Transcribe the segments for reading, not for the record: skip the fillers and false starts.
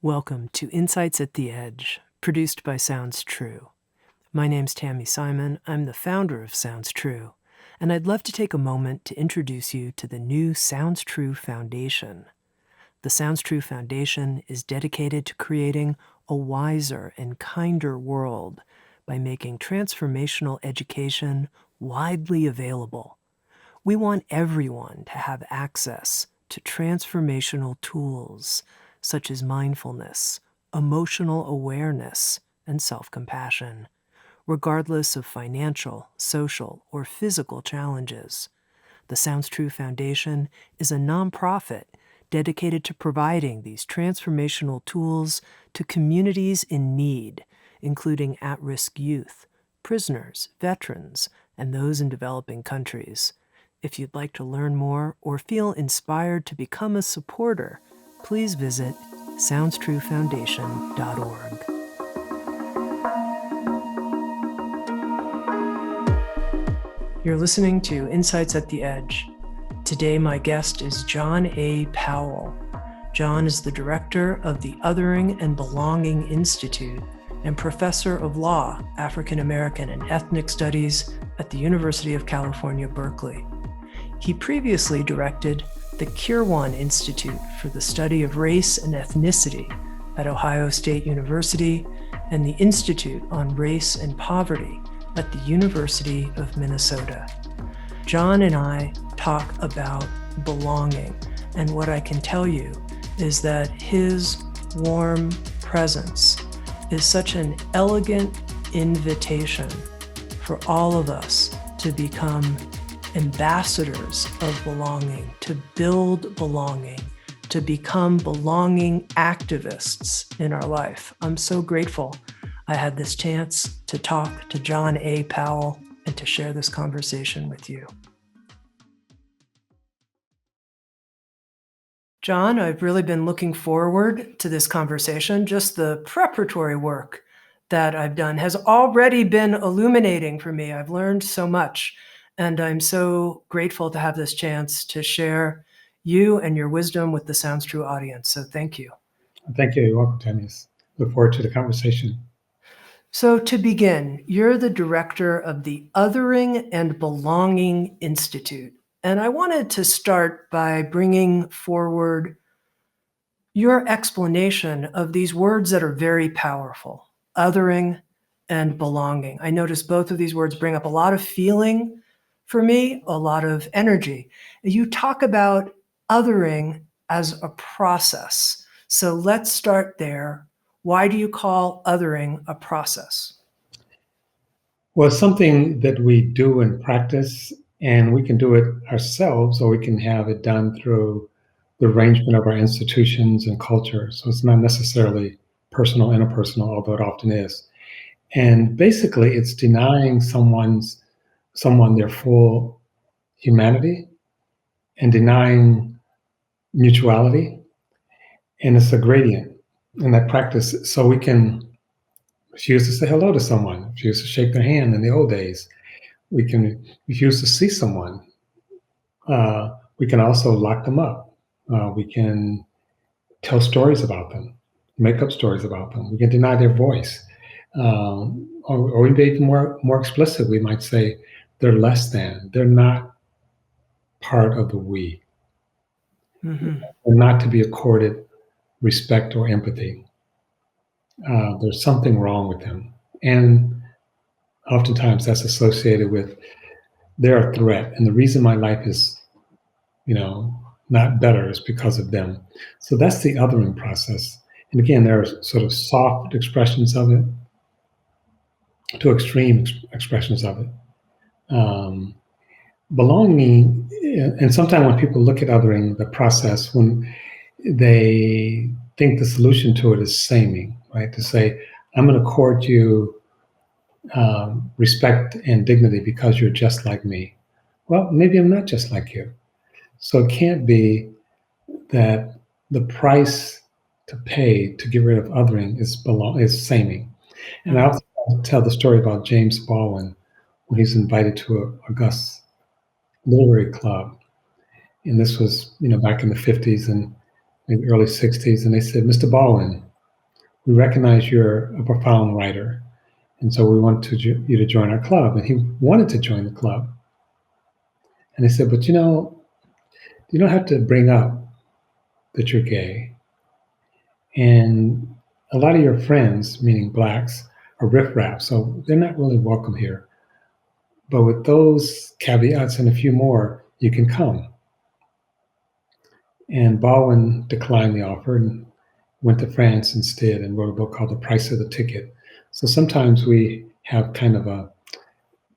Welcome to Insights at the Edge, produced by Sounds True. My name's Tami Simon. I'm the founder of Sounds True, and I'd love to take a moment to introduce you to the new Sounds True Foundation. The Sounds True Foundation is dedicated to creating a wiser and kinder world by making transformational education widely available. We want everyone to have access to transformational tools such as mindfulness, emotional awareness, and self-compassion, regardless of financial, social, or physical challenges. The Sounds True Foundation is a nonprofit dedicated to providing these transformational tools to communities in need, including at-risk youth, prisoners, veterans, and those in developing countries. If you'd like to learn more or feel inspired to become a supporter, please visit SoundsTrueFoundation.org. You're listening to Insights at the Edge. Today, my guest is John A. Powell. John is the director of the Othering and Belonging Institute and professor of law, African American and ethnic studies at the University of California, Berkeley. He previously directed the Kirwan Institute for the Study of Race and Ethnicity at Ohio State University and the Institute on Race and Poverty at the University of Minnesota. John and I talk about belonging, and what I can tell you is that his warm presence is such an elegant invitation for all of us to become ambassadors of belonging, to build belonging, to become belonging activists in our life. I'm so grateful I had this chance to talk to John A. Powell and to share this conversation with you. John, I've really been looking forward to this conversation. Just the preparatory work that I've done has already been illuminating for me. I've learned so much. And I'm so grateful to have this chance to share you and your wisdom with the Sounds True audience. So thank you. Thank you. You're welcome, Tami. Look forward to the conversation. So to begin, you're the director of the Othering and Belonging Institute. And I wanted to start by bringing forward your explanation of these words that are very powerful, othering and belonging. I notice both of these words bring up a lot of feeling for me, a lot of energy. You talk about othering as a process. So let's start there. Why do you call othering a process? Well, it's something that we do in practice, and we can do it ourselves, or we can have it done through the arrangement of our institutions and culture. So it's not necessarily personal, interpersonal, although it often is. And basically, it's denying someone their full humanity and denying mutuality. And it's a gradient in that practice. So we can refuse to say hello to someone, refuse to shake their hand in the old days. We can refuse to see someone. We can also lock them up. We can tell stories about them, make up stories about them. We can deny their voice. Or even more explicit, we might say they're less than. They're not part of the we. Mm-hmm. They're not to be accorded respect or empathy. There's something wrong with them. And oftentimes that's associated with they're a threat. And the reason my life is, not better is because of them. So that's the othering process. And again, there are sort of soft expressions of it to extreme expressions of it. Belonging, and sometimes when people look at othering, the process, when they think the solution to it is saming, right? To say, I'm going to accord you respect and dignity because you're just like me. Well, maybe I'm not just like you. So it can't be that the price to pay to get rid of othering is saming. And I also tell the story about James Baldwin when he's invited to a Gus literary club. And this was, back in the 50s and maybe early 60s. And they said, Mr. Baldwin, we recognize you're a profound writer, and so we want you to join our club. And he wanted to join the club. And I said, but you don't have to bring up that you're gay. And a lot of your friends, meaning blacks, are riffraff, so they're not really welcome here. But with those caveats and a few more, you can come. And Baldwin declined the offer and went to France instead and wrote a book called The Price of the Ticket. So sometimes we have kind of a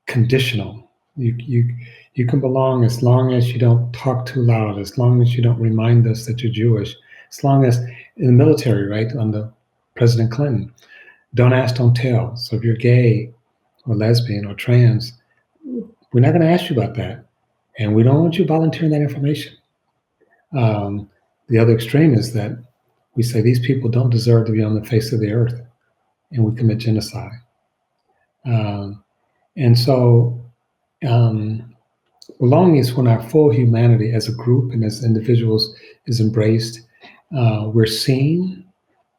conditional. You can belong as long as you don't talk too loud, as long as you don't remind us that you're Jewish, as long as in the military, right, under President Clinton, don't ask, don't tell. So if you're gay or lesbian or trans, we're not going to ask you about that. And we don't want you volunteering that information. The other extreme is that we say these people don't deserve to be on the face of the earth, and we commit genocide. And so belonging is when our full humanity as a group and as individuals is embraced. We're seen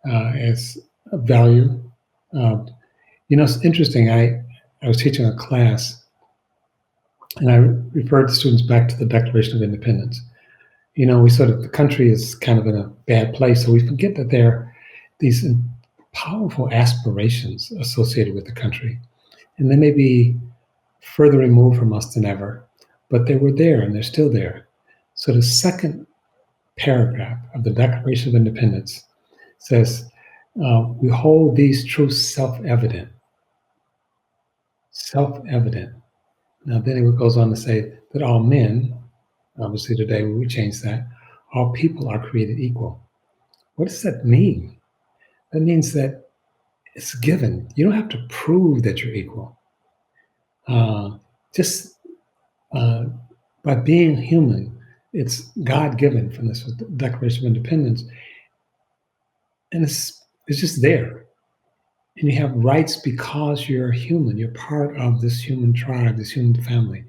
as a value. It's interesting. I was teaching a class, and I referred the students back to the Declaration of Independence. The country is kind of in a bad place, so we forget that there are these powerful aspirations associated with the country. And they may be further removed from us than ever, but they were there and they're still there. So the second paragraph of the Declaration of Independence says, we hold these truths self-evident. Self-evident. Now then it goes on to say that all men, obviously today we change that, all people are created equal. What does that mean? That means that it's given. You don't have to prove that you're equal. Just by being human, it's God-given from this Declaration of Independence. And it's just there. And you have rights because you're human. You're part of this human tribe, this human family.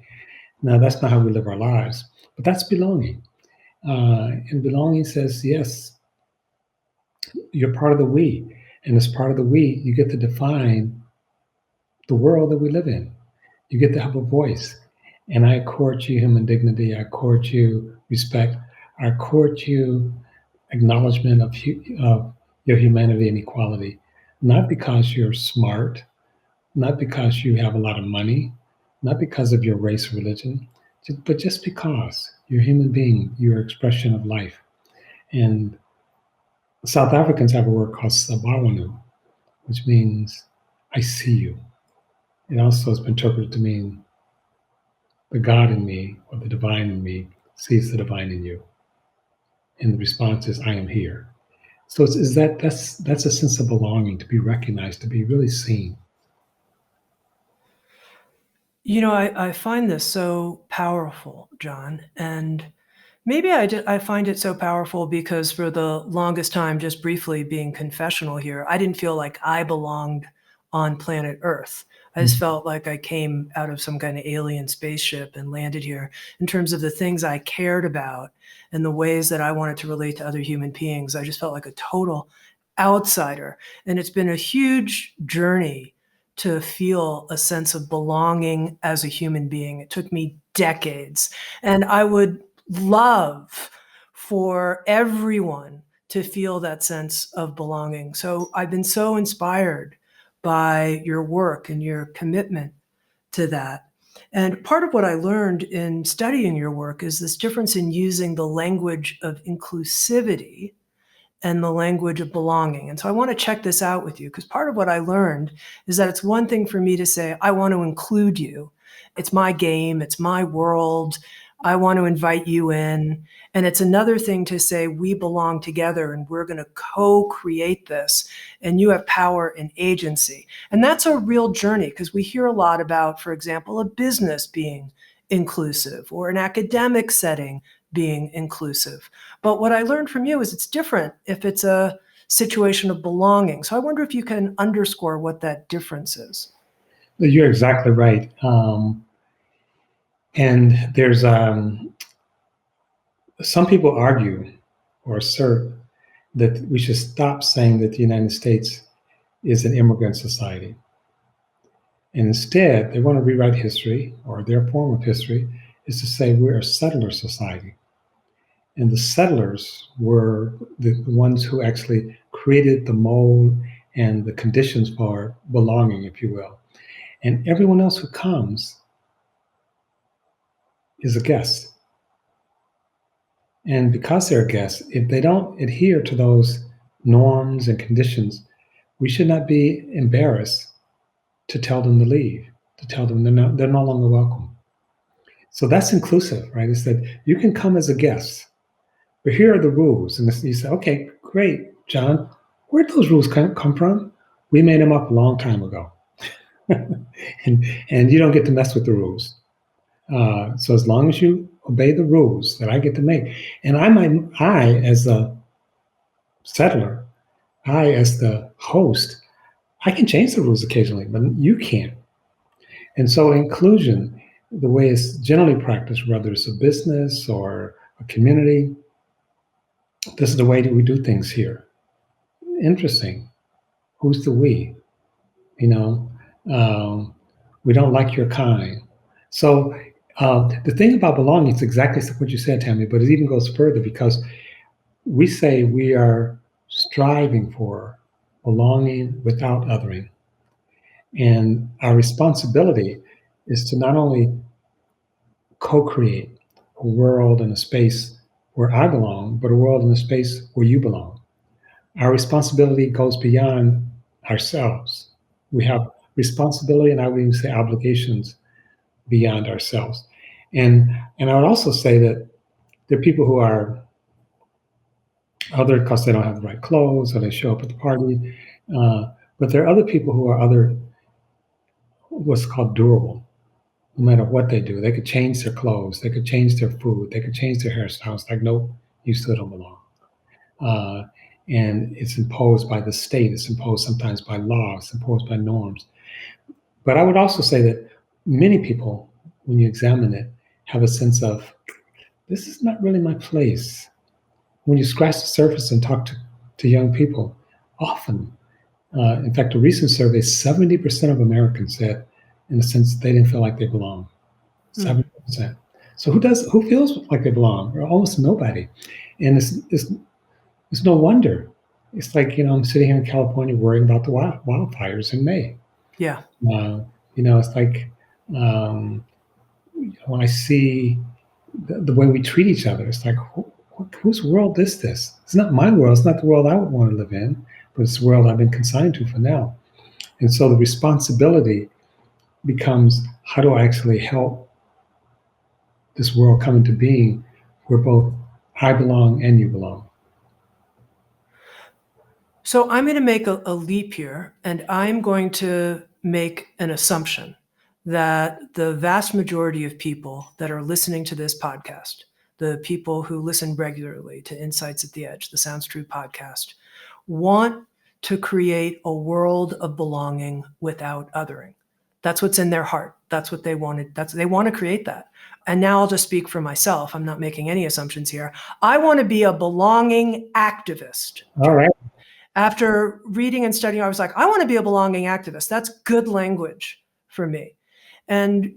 Now, that's not how we live our lives, but that's belonging. And belonging says, yes, you're part of the we. And as part of the we, you get to define the world that we live in. You get to have a voice. And I accord you human dignity. I accord you respect. I accord you acknowledgement of your humanity and equality. Not because you're smart, not because you have a lot of money, not because of your race or religion, but just because you're a human being, you're an expression of life. And South Africans have a word called Sabawanu, which means I see you. It also has been interpreted to mean the God in me or the divine in me sees the divine in you. And the response is, I am here. So that's a sense of belonging, to be recognized, to be really seen. I find this so powerful, John, and maybe I find it so powerful because for the longest time, just briefly being confessional here, I didn't feel like I belonged on planet Earth. I just felt like I came out of some kind of alien spaceship and landed here in terms of the things I cared about and the ways that I wanted to relate to other human beings. I just felt like a total outsider. And it's been a huge journey to feel a sense of belonging as a human being. It took me decades. And I would love for everyone to feel that sense of belonging. So I've been so inspired by your work and your commitment to that. And part of what I learned in studying your work is this difference in using the language of inclusivity and the language of belonging. And so I want to check this out with you, because part of what I learned is that it's one thing for me to say, I want to include you. It's my game, it's my world. I want to invite you in. And it's another thing to say, we belong together and we're going to co-create this. And you have power and agency. And that's a real journey, because we hear a lot about, for example, a business being inclusive or an academic setting being inclusive. But what I learned from you is it's different if it's a situation of belonging. So I wonder if you can underscore what that difference is. You're exactly right. And there's some people argue or assert that we should stop saying that the United States is an immigrant society. And instead, they want to rewrite history, or their form of history is to say we're a settler society. And the settlers were the ones who actually created the mold and the conditions for belonging, if you will. And everyone else who comes is a guest. And because they're guests, if they don't adhere to those norms and conditions, we should not be embarrassed to tell them to leave, to tell them they're no longer welcome. So that's inclusive, right? It's that you can come as a guest, but here are the rules. And you say, okay, great, John, where'd those rules come from? We made them up a long time ago. and you don't get to mess with the rules. So as long as you obey the rules that I get to make, and I as the settler, I as the host, I can change the rules occasionally, but you can't. And so inclusion, the way it's generally practiced, whether it's a business or a community, this is the way that we do things here. Interesting. Who's the we? You know, we don't like your kind. So the thing about belonging is exactly what you said, Tami, but it even goes further because we say we are striving for belonging without othering. And our responsibility is to not only co-create a world and a space where I belong, but a world and a space where you belong. Our responsibility goes beyond ourselves. We have responsibility, and I would even say obligations beyond ourselves. And I would also say that there are people who are other because they don't have the right clothes or they show up at the party. But there are other people who are what's called durable. No matter what they do, they could change their clothes, they could change their food, they could change their hairstyles. Like, nope, you still don't belong. And it's imposed by the state. It's imposed sometimes by law. It's imposed by norms. But I would also say that many people, when you examine it, have a sense of, this is not really my place. When you scratch the surface and talk to young people, often, in fact, a recent survey, 70% of Americans said, in a sense, they didn't feel like they belong. 70%. So who feels like they belong? Almost nobody. And it's no wonder. It's like, I'm sitting here in California worrying about the wildfires in May. Yeah. It's like when I see the way we treat each other, it's like, whose world is this? It's not my world. It's not the world I would want to live in, but it's the world I've been consigned to for now. And so the responsibility becomes, how do I actually help this world come into being where both I belong and you belong? So I'm going to make a leap here, and I'm going to make an assumption that the vast majority of people that are listening to this podcast, the people who listen regularly to Insights at the Edge, the Sounds True podcast, want to create a world of belonging without othering. That's what's in their heart. That's what they wanted. They want to create that. And now I'll just speak for myself. I'm not making any assumptions here. I want to be a belonging activist. All right. After reading and studying, I was like, I want to be a belonging activist. That's good language for me. And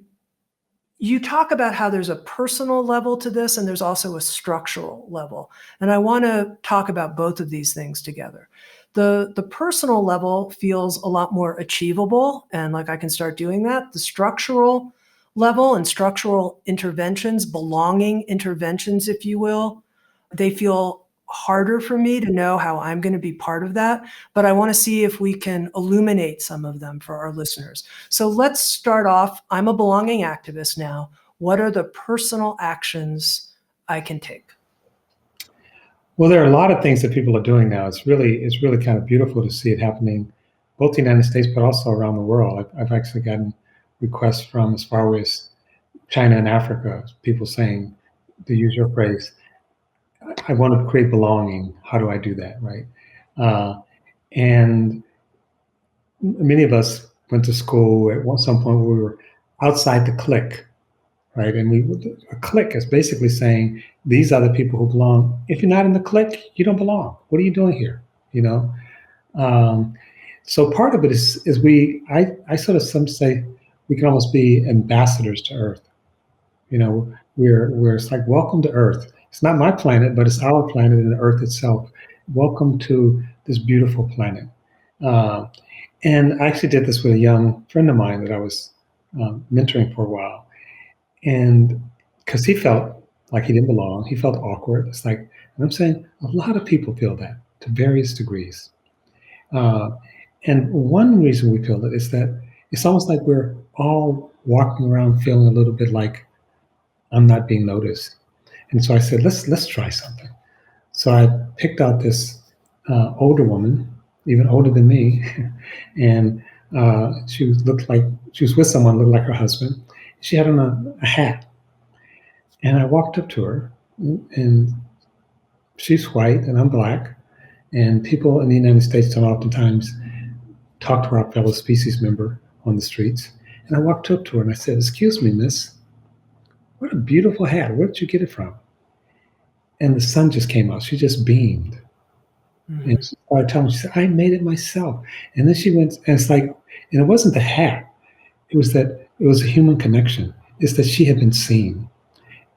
you talk about how there's a personal level to this and there's also a structural level. And I want to talk about both of these things together. The personal level feels a lot more achievable, and like I can start doing that. The structural level and structural interventions, belonging interventions, if you will, they feel harder for me to know how I'm going to be part of that, but I want to see if we can illuminate some of them for our listeners. So let's start off. I'm a belonging activist now. What are the personal actions I can take? Well, there are a lot of things that people are doing now. It's really kind of beautiful to see it happening, both in the United States, but also around the world. I've actually gotten requests from as far away as China and Africa, people saying, to use your phrase, I want to create belonging. How do I do that, right? And many of us went to school at some point where we were outside the clique, right? And a clique is basically saying these are the people who belong. If you're not in the clique, you don't belong. What are you doing here? You know. Um, so part of it is I sort of some say we can almost be ambassadors to Earth. You know, we're it's like welcome to Earth. It's not my planet, but it's our planet and the Earth itself. Welcome to this beautiful planet. Uh, and I actually did this with a young friend of mine that I was mentoring for a while, and because he felt like he didn't belong, he felt awkward. It's like, and I'm saying a lot of people feel that to various degrees. Uh, and one reason we feel it is that it's almost like we're all walking around feeling a little bit like I'm not being noticed. And so I said, let's try something. So I picked out this older woman, even older than me, and looked like she was with someone looked like her husband. She had on a hat, and I walked up to her, and she's white and I'm black, and people in the United States don't oftentimes talk to our fellow species member on the streets. And I walked up to her and I said, "Excuse me, miss, what a beautiful hat. Where did you get it from?" And the sun just came out. She just beamed. Mm-hmm. And she started telling me, she said, "I made it myself." And then she went, and it's like, and it wasn't the hat. It was that it was a human connection. It's that she had been seen.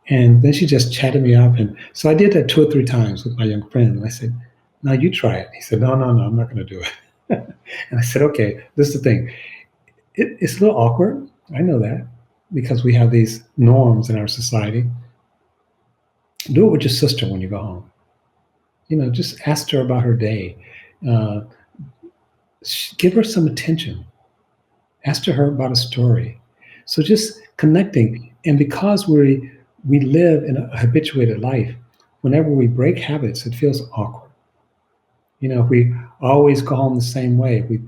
And then she just chatted me up. And so I did that 2 or 3 times with my young friend. And I said, "Now you try it." He said, "No, no, no, I'm not going to do it." And I said, "Okay, this is the thing. It's a little awkward. I know that because we have these norms in our society. Do it with your sister when you go home. You know, just ask her about her day. Uh, Give her some attention. Ask her about a story." So just connecting. And because we live in a habituated life, whenever we break habits, it feels awkward. You know, if we always go home the same way, if we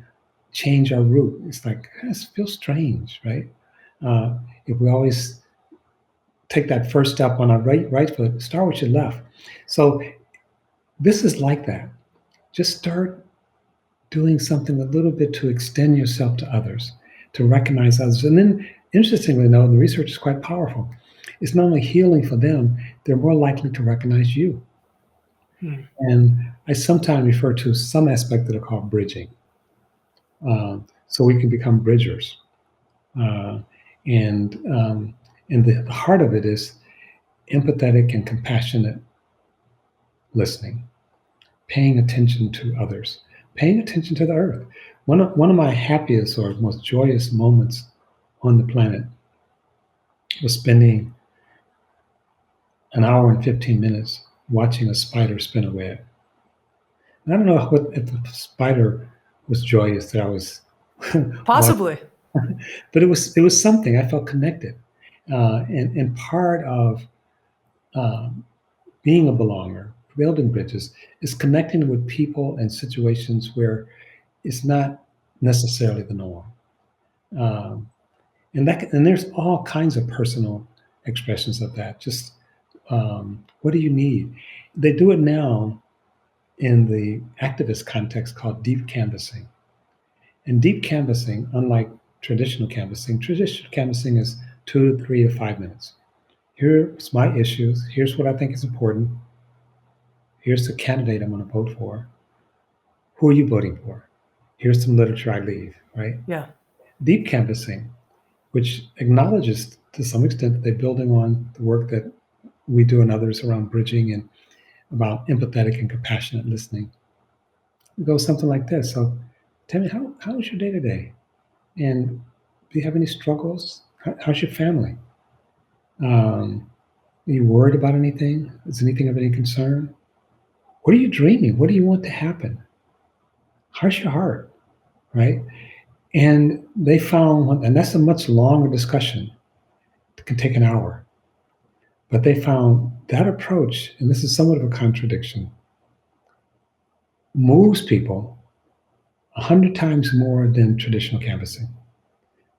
change our route, it's like, it feels strange, right? If we always take that first step on our right foot, start with your left. So this is like that. Just start doing something a little bit to extend yourself to others, to recognize others. And then, interestingly, though, the research is quite powerful. It's not only healing for them, they're more likely to recognize you. Hmm. And I sometimes refer to some aspect that are called bridging. So we can become bridgers. Uh, and the heart of it is empathetic and compassionate listening, paying attention to others, paying attention to the earth. One of my happiest or most joyous moments on the planet was spending an hour and 15 minutes watching a spider spin a web. And I don't know if the spider was joyous that I was Possibly. but it was something. I felt connected. And part of being a belonger, building bridges, is connecting with people and situations where it's not necessarily the norm. Um, and there's all kinds of personal expressions of that. Just what do you need? They do it now in the activist context called deep canvassing. And deep canvassing, unlike traditional canvassing is 2 to 3 to 5 minutes. Here's my issues. Here's what I think is important. Here's the candidate I'm going to vote for. Who are you voting for? Here's some literature I leave, right? Yeah. Deep canvassing, which acknowledges to some extent that they're building on the work that we do and others around bridging and about empathetic and compassionate listening. It goes something like this. So tell me, how is your day today? And do you have any struggles? How's your family? Are you worried about anything? Is anything of any concern? What are you dreaming? What do you want to happen? How's your heart? Right? And they found, and that's a much longer discussion. It can take an hour. But they found that approach, and this is somewhat of a contradiction, moves people 100 times more than traditional canvassing.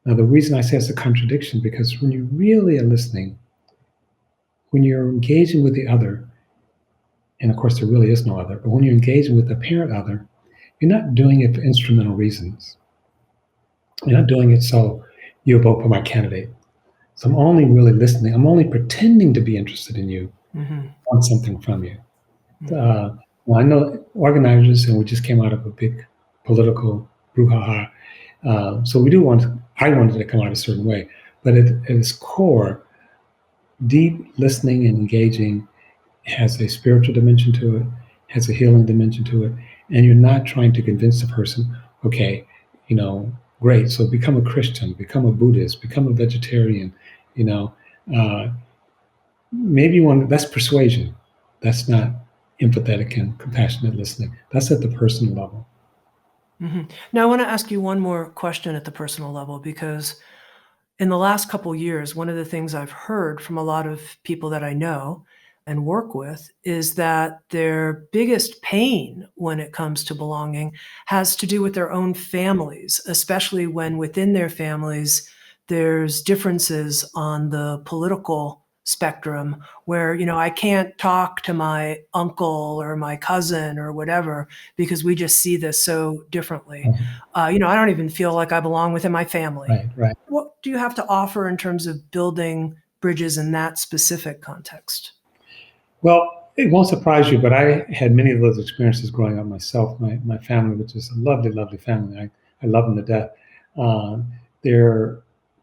Now, the reason I say it's a contradiction, because when you really are listening, when you're engaging with the other, and of course there really is no other, but when you're engaging with the apparent other, you're not doing it for instrumental reasons. You're not doing it so you'll vote for my candidate. So I'm only really listening. I'm only pretending to be interested in you, Mm-hmm. want something from you. Mm-hmm. Well, I know organizers, and we just came out of a big political brouhaha. So we do want. I wanted to come out a certain way, but at its core, deep listening and engaging has a spiritual dimension to it, has a healing dimension to it, and you're not trying to convince the person, okay, you know, great, so become a Christian, become a Buddhist, become a vegetarian, you know, uh, maybe one that's persuasion. That's not empathetic and compassionate listening. That's at the personal level. Mm-hmm. Now, I want to ask you one more question at the personal level, because in the last couple years, one of the things I've heard from a lot of people that I know and work with is that their biggest pain when it comes to belonging has to do with their own families, especially when within their families there's differences on the political spectrum where, I can't talk to my uncle or my cousin or whatever because we just see this so differently. Mhm. I don't even feel like I belong within my family. Right, right. What do you have to offer in terms of building bridges in that specific context? Well, it won't surprise you, but I had many of those experiences growing up myself. My family, which is a lovely, lovely family, I love them to death. Uh, they're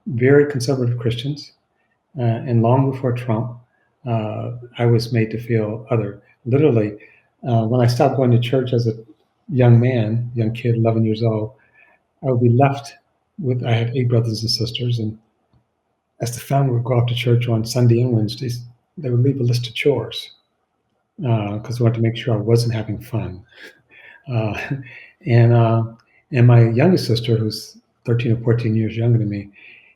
very conservative Christians. And long before Trump, I was made to feel other. Literally, when I stopped going to church as a young kid, 11 years old, I would be left with, I had 8 brothers and sisters. And as the family would go off to church on Sunday and Wednesdays, they would leave a list of chores because we wanted to make sure I wasn't having fun. Uh, and uh, and my youngest sister, who's 13 or 14 years younger than me,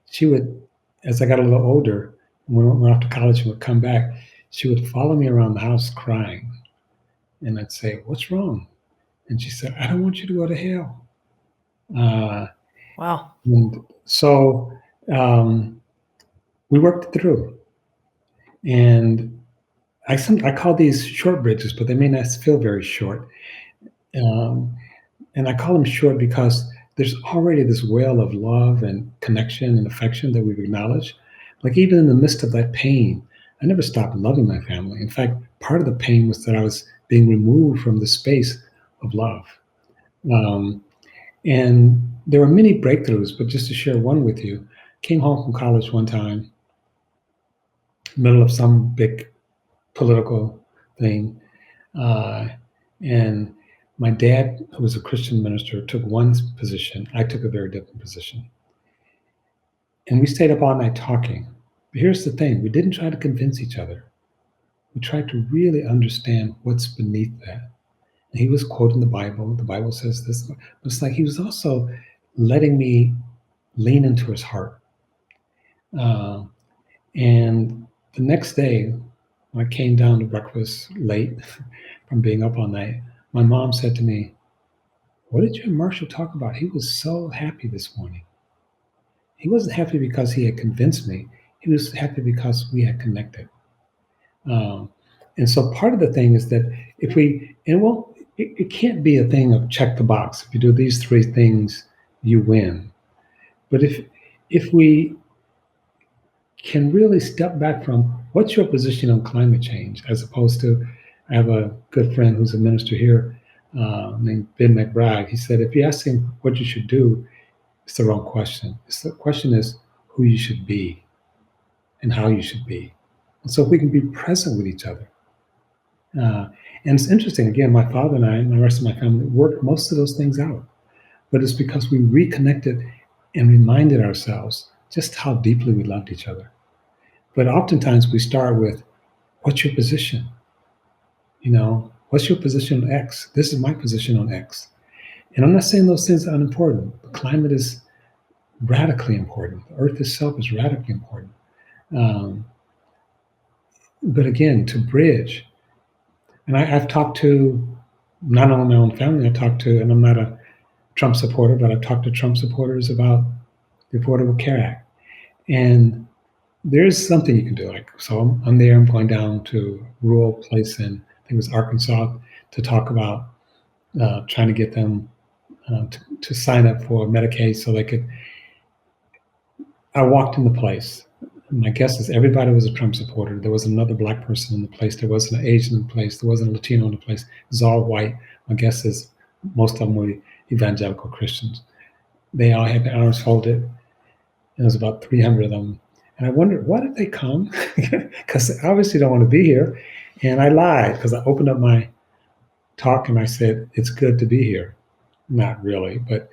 she would, as I got a little older, when we went off to college and would come back, she would follow me around the house crying. And I'd say, "What's wrong?" And she said, "I don't want you to go to hell." Uh, Wow. and so we worked it through. And I call these short bridges, but they may not feel very short. Um, and I call them short because there's already this well of love and connection and affection that we've acknowledged. Like even in the midst of that pain, I never stopped loving my family. In fact, part of the pain was that I was being removed from the space of love. Um, and there were many breakthroughs, but just to share one with you, came home from college one time, middle of some big political thing, uh, and my dad, who was a Christian minister, took one position. I took a very different position. And we stayed up all night talking. But here's the thing, we didn't try to convince each other. We tried to really understand what's beneath that. And he was quoting the Bible. The Bible says this. But it's like he was also letting me lean into his heart. Uh, and the next day, when I came down to breakfast late from being up all night, my mom said to me, "What did you and Marshall talk about? He was so happy this morning." He wasn't happy because he had convinced me. He was happy because we had connected. Um, and so part of the thing is that if we, and well, it can't be a thing of check the box. If you do these three things, you win. But if we can really step back from what's your position on climate change, as opposed to, I have a good friend who's a minister here named Ben McBride. He said, if you ask him what you should do, it's the wrong question. The question is who you should be and how you should be. And so if we can be present with each other. Uh, and it's interesting, again, my father and I and the rest of my family worked most of those things out. But it's because we reconnected and reminded ourselves just how deeply we loved each other. But oftentimes we start with, what's your position? What's your position on X? This is my position on X. And I'm not saying those things are unimportant. The climate is radically important. The earth itself is radically important. Um, but again, to bridge, and I've talked to not only my own family, I talked to, and I'm not a Trump supporter, but I've talked to Trump supporters about the Affordable Care Act. And there's something you can do. Like, so I'm there, I'm going down to a rural place in, I think it was Arkansas, to talk about trying to get them to sign up for Medicaid so they could. I walked in the place. My guess is everybody was a Trump supporter. There was another Black person in the place. There wasn't an Asian in the place. There wasn't a Latino in the place. It was all white. My guess is most of them were evangelical Christians. They all had their arms folded. And there was about 300 of them. And I wondered, why did they come? Because they obviously don't want to be here. And I lied because I opened up my talk and I said, it's good to be here. Not really, but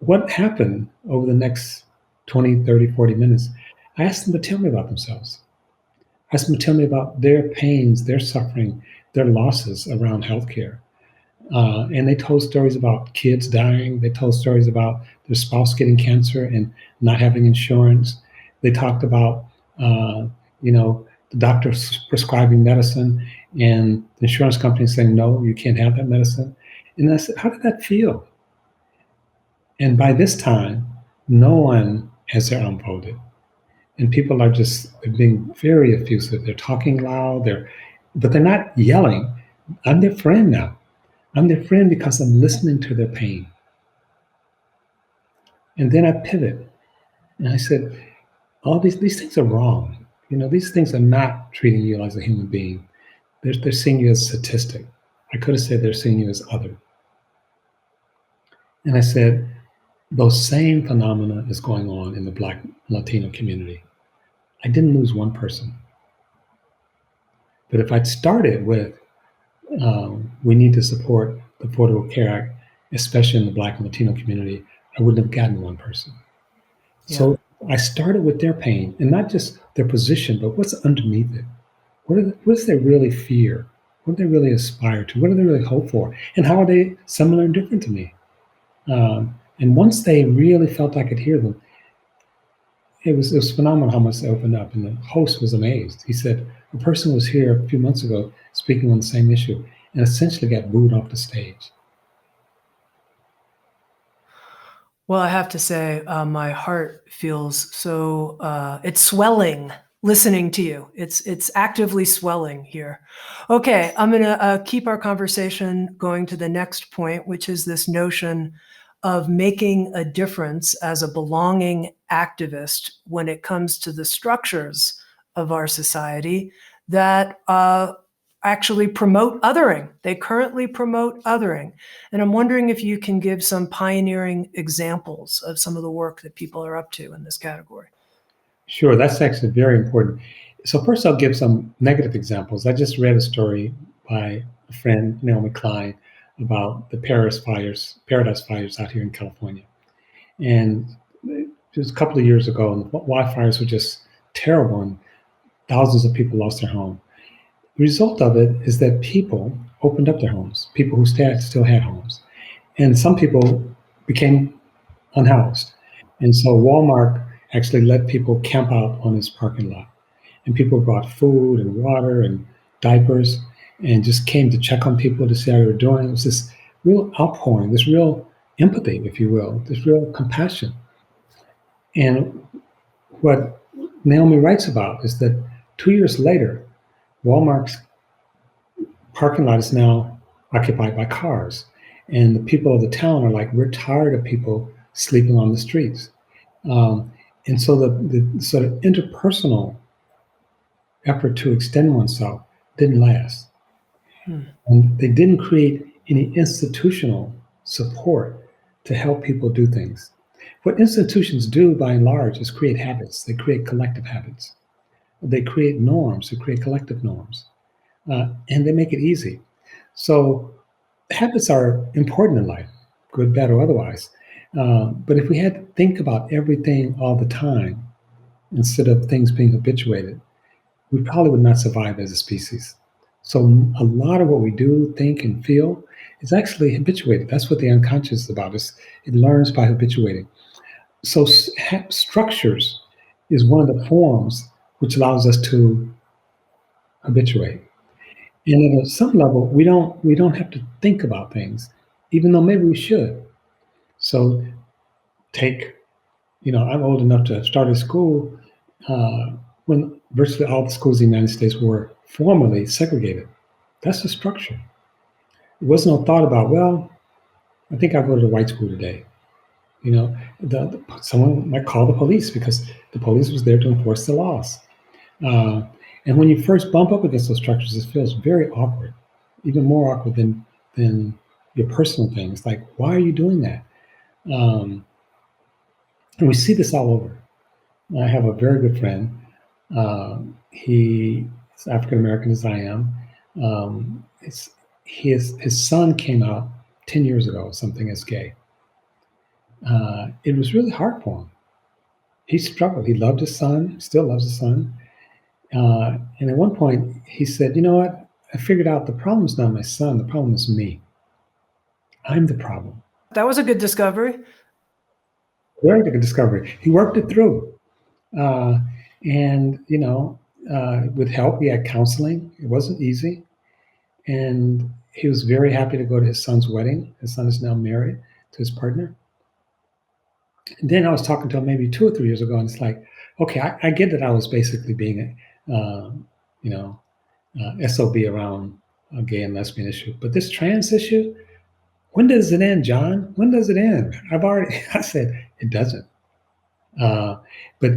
what happened over the next 20, 30, 40 minutes? I asked them to tell me about themselves. I asked them to tell me about their pains, their suffering, their losses around healthcare. And they told stories about kids dying. They told stories about their spouse getting cancer and not having insurance. They talked about, the doctor prescribing medicine and the insurance company saying, no, you can't have that medicine. And I said, how did that feel? And by this time, no one has their arm folded. And people are just being very effusive. They're talking loud, but they're not yelling. I'm their friend now. I'm their friend because I'm listening to their pain. And then I pivot and I said, all these things are wrong. These things are not treating you as a human being. They're seeing you as a statistic. I could have said they're seeing you as other. And I said, those same phenomena is going on in the Black Latino community. I didn't lose one person. But if I'd started with, we need to support the Affordable Care Act, especially in the Black and Latino community, I wouldn't have gotten one person. Yeah. So I started with their pain, and not just their position, but what's underneath it. What does they really fear? What do they really aspire to? What do they really hope for? And how are they similar and different to me? And once they really felt I could hear them, it was phenomenal how much they opened up. And the host was amazed. He said, a person was here a few months ago speaking on the same issue and essentially got booed off the stage. Well, I have to say, my heart feels so, it's swelling listening to you. It's actively swelling here. Okay, I'm gonna keep our conversation going to the next point, which is this notion of making a difference as a belonging activist when it comes to the structures of our society that actually promote othering. They currently promote othering. And I'm wondering if you can give some pioneering examples of some of the work that people are up to in this category. Sure, that's actually very important. So first I'll give some negative examples. I just read a story by a friend, Naomi Klein, about the Paradise fires out here in California. And it was a couple of years ago, and the wildfires were just terrible, and thousands of people lost their home. The result of it is that people opened up their homes, people who still had homes. And some people became unhoused. And so Walmart actually let people camp out on its parking lot. And people brought food and water and diapers and just came to check on people to see how they were doing. It was this real outpouring, this real empathy, if you will, this real compassion. And what Naomi writes about is that 2 years later, Walmart's parking lot is now occupied by cars. And the people of the town are like, we're tired of people sleeping on the streets. And so the sort of interpersonal effort to extend oneself didn't last. And they didn't create any institutional support to help people do things. What institutions do, by and large, is create habits. They create collective habits. They create norms. They create collective norms. And they make it easy. So habits are important in life, good, bad, or otherwise. But if we had to think about everything all the time, instead of things being habituated, we probably would not survive as a species. So a lot of what we do, think, and feel is actually habituated. That's what the unconscious is about. It learns by habituating. So structures is one of the forms which allows us to habituate. And at some level, we don't have to think about things, even though maybe we should. So I'm old enough to have started school when virtually all the schools in the United States were formally segregated. That's the structure. There was no thought about, well, I think I'll go to the white school today. Someone might call the police because the police was there to enforce the laws. And when you first bump up against those structures, it feels very awkward, even more awkward than your personal things. Like, why are you doing that? And we see this all over. I have a very good friend. He is African American as I am. His son came out 10 years ago, something as gay. It was really hard for him. He struggled. He loved his son, still loves his son. And at one point, he said, "You know what? I figured out the problem is not my son. The problem is me. I'm the problem." That was a good discovery. Very good discovery. He worked it through. And, with help, he had counseling. It wasn't easy. And he was very happy to go to his son's wedding. His son is now married to his partner. And then I was talking to him maybe 2 or 3 years ago, and it's like, okay, I get that I was basically being SOB around a gay and lesbian issue. But this trans issue, when does it end, John? When does it end? I said, it doesn't. But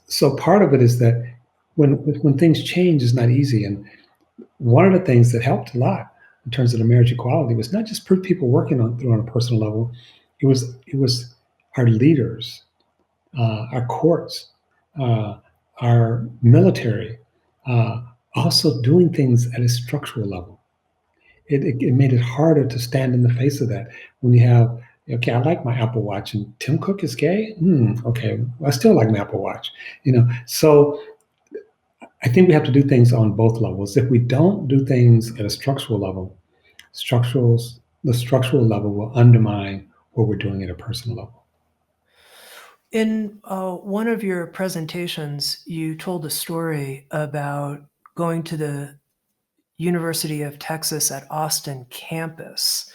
so part of it is that when things change, it's not easy. And one of the things that helped a lot in terms of the marriage equality was not just people working on a personal level. It was our leaders, our courts, our military, also doing things at a structural level. It made it harder to stand in the face of that when you have, okay, I like my Apple Watch, and Tim Cook is gay. Okay, I still like my Apple Watch. So I think we have to do things on both levels. If we don't do things at a structural level, the structural level will undermine what we're doing at a personal level. In one of your presentations, you told a story about going to the University of Texas at Austin campus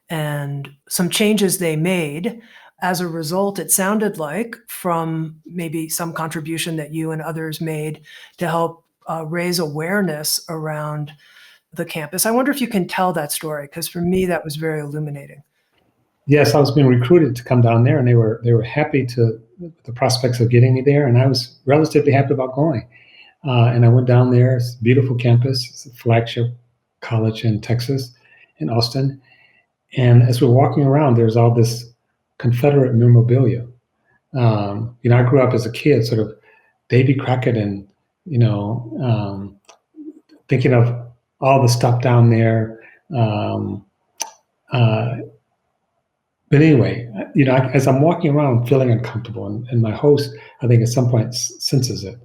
and some changes they made. As a result, it sounded like, from maybe some contribution that you and others made to help raise awareness around the campus. I wonder if you can tell that story, because for me, that was very illuminating. Yes, I was being recruited to come down there, and they were happy to the prospects of getting me there, and I was relatively happy about going. And I went down there. It's a beautiful campus. It's a flagship college in Texas, in Austin. And as we're walking around, there's all this Confederate memorabilia. I grew up as a kid, sort of Davy Crockett, and thinking of all the stuff down there. But anyway, as I'm walking around, I'm feeling uncomfortable, and my host, I think, at some point senses it,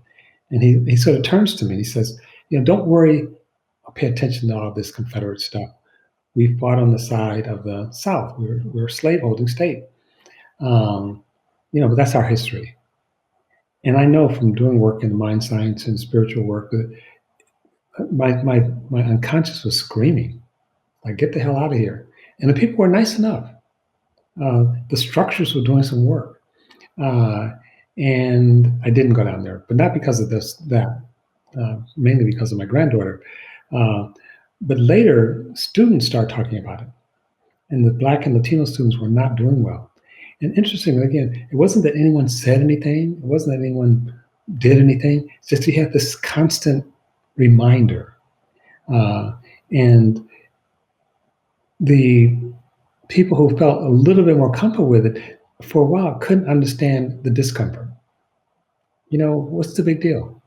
and he sort of turns to me and he says, "Don't worry, I'll pay attention to all this Confederate stuff. We fought on the side of the South. We're a slave-holding state, but that's our history." And I know from doing work in mind science and spiritual work that my unconscious was screaming, like, "Get the hell out of here!" And the people were nice enough. The structures were doing some work, and I didn't go down there, but not because of mainly because of my granddaughter. But later, students started talking about it, and the Black and Latino students were not doing well. And interestingly, again, it wasn't that anyone said anything, it wasn't that anyone did anything, it's just we had this constant reminder. And the people who felt a little bit more comfortable with it for a while couldn't understand the discomfort. What's the big deal?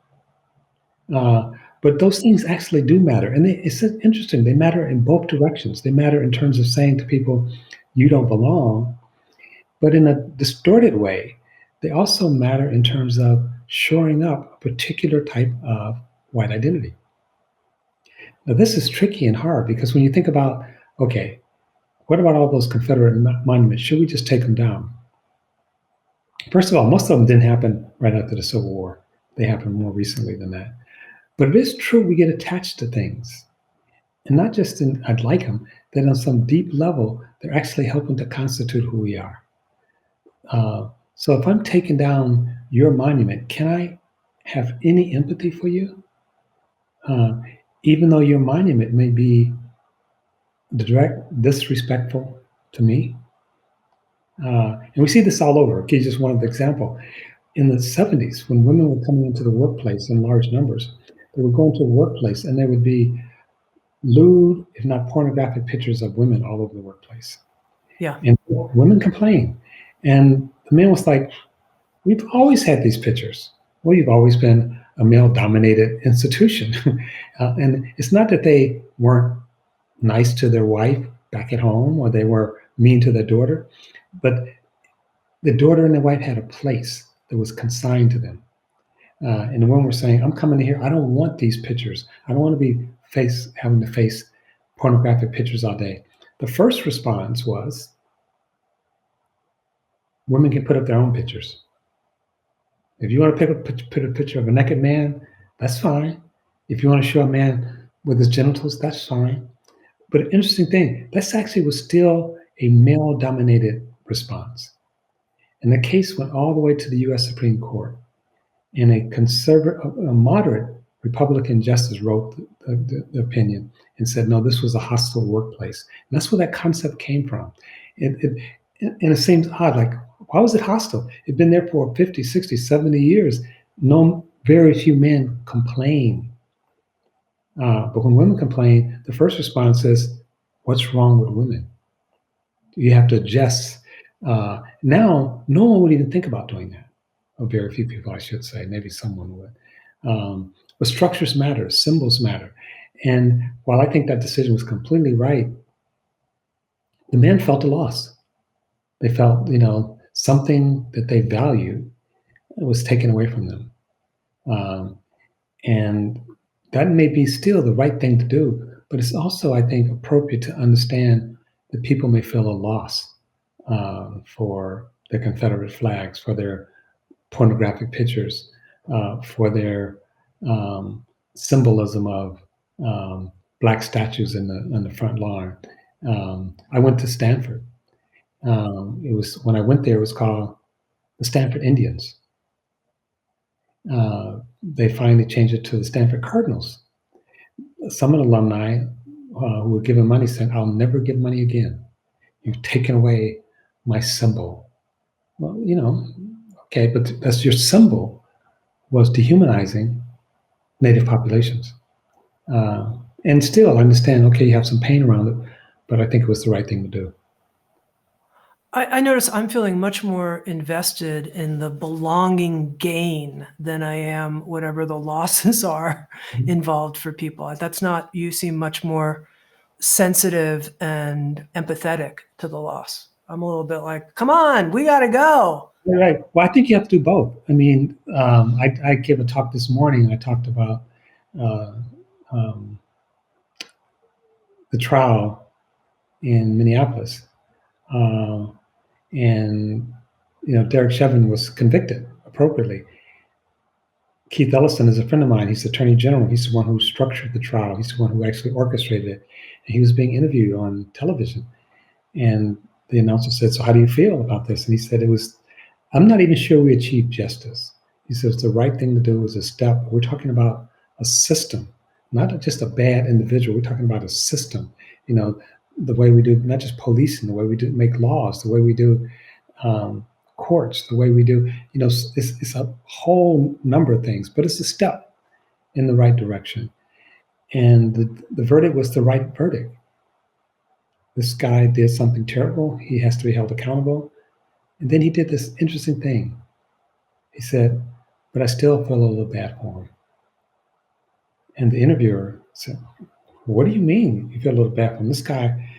But those things actually do matter. And it's interesting. They matter in both directions. They matter in terms of saying to people, you don't belong. But in a distorted way, they also matter in terms of shoring up a particular type of white identity. Now, this is tricky and hard because when you think about, okay, what about all those Confederate monuments? Should we just take them down? First of all, most of them didn't happen right after the Civil War. They happened more recently than that. But it is true we get attached to things. And not just in, I'd like them, that on some deep level, they're actually helping to constitute who we are. So if I'm taking down your monument, can I have any empathy for you? Even though your monument may be direct disrespectful to me? And we see this all over. Okay, just one example. In the 70s, when women were coming into the workplace in large numbers, they would go into the workplace and there would be lewd, if not pornographic pictures of women all over the workplace. Yeah. And women complained. And the man was like, we've always had these pictures. Well, you've always been a male dominated institution. And it's not that they weren't nice to their wife back at home or they were mean to their daughter, but the daughter and the wife had a place that was consigned to them. And the women were saying, I'm coming in here, I don't want these pictures. I don't want to be having to face pornographic pictures all day. The first response was, women can put up their own pictures. If you want to put a picture of a naked man, that's fine. If you want to show a man with his genitals, that's fine. But an interesting thing, this actually was still a male-dominated response. And the case went all the way to the U.S. Supreme Court. And a moderate Republican justice wrote the opinion and said, no, this was a hostile workplace. And that's where that concept came from. And it seems odd, like, why was it hostile? It'd been there for 50, 60, 70 years. Very few men complain. But when women complain, the first response is, what's wrong with women? You have to adjust. Now, no one would even think about doing that. Or very few people, I should say. Maybe someone would. But structures matter, symbols matter. And while I think that decision was completely right, the men felt a loss. They felt, something that they valued was taken away from them. And that may be still the right thing to do, but it's also, I think, appropriate to understand that people may feel a loss for their Confederate flags, for their pornographic pictures, for their symbolism of Black statues on the front lawn. I went to Stanford. When I went there, it was called the Stanford Indians. They finally changed it to the Stanford Cardinals. Some of the alumni who were given money said, I'll never give money again. You've taken away my symbol. Well, okay, but that's your symbol was dehumanizing Native populations. And still, I understand, okay, you have some pain around it, but I think it was the right thing to do. I notice I'm feeling much more invested in the belonging gain than I am whatever the losses are involved for people. You seem much more sensitive and empathetic to the loss. I'm a little bit like, come on, we got to go. Right. Well, I think you have to do both. I mean, I gave a talk this morning. I talked about the trial in Minneapolis. And Derek Chauvin was convicted appropriately. Keith Ellison is a friend of mine. He's the Attorney General. He's the one who structured the trial. He's the one who actually orchestrated it. And he was being interviewed on television. And the announcer said, so how do you feel about this? And he said, I'm not even sure we achieved justice. He says the right thing to do is a step. We're talking about a system, not just a bad individual. We're talking about a system. The way we do not just policing, the way we do make laws, the way we do courts, the way we do, it's a whole number of things, but it's a step in the right direction. And the verdict was the right verdict. This guy did something terrible. He has to be held accountable. And then he did this interesting thing. He said, but I still feel a little bad for him. And the interviewer said, what do you mean you feel a little bad for him? This guy,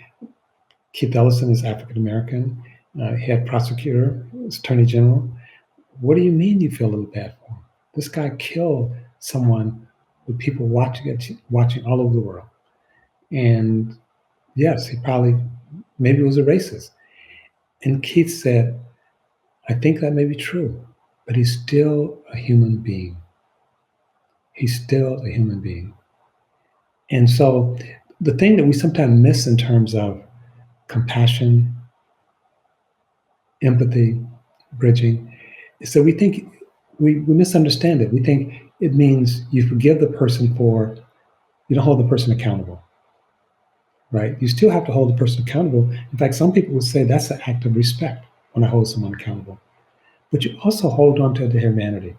Keith Ellison, is African-American, head prosecutor, attorney general. What do you mean you feel a little bad for him? This guy killed someone with people watching all over the world. And yes, maybe was a racist. And Keith said, I think that may be true, but he's still a human being. He's still a human being. And so the thing that we sometimes miss in terms of compassion, empathy, bridging, is that we think we misunderstand it. We think it means you forgive the person you don't hold the person accountable, right? You still have to hold the person accountable. In fact, some people would say that's an act of respect. when I hold someone accountable. But you also hold on to their humanity.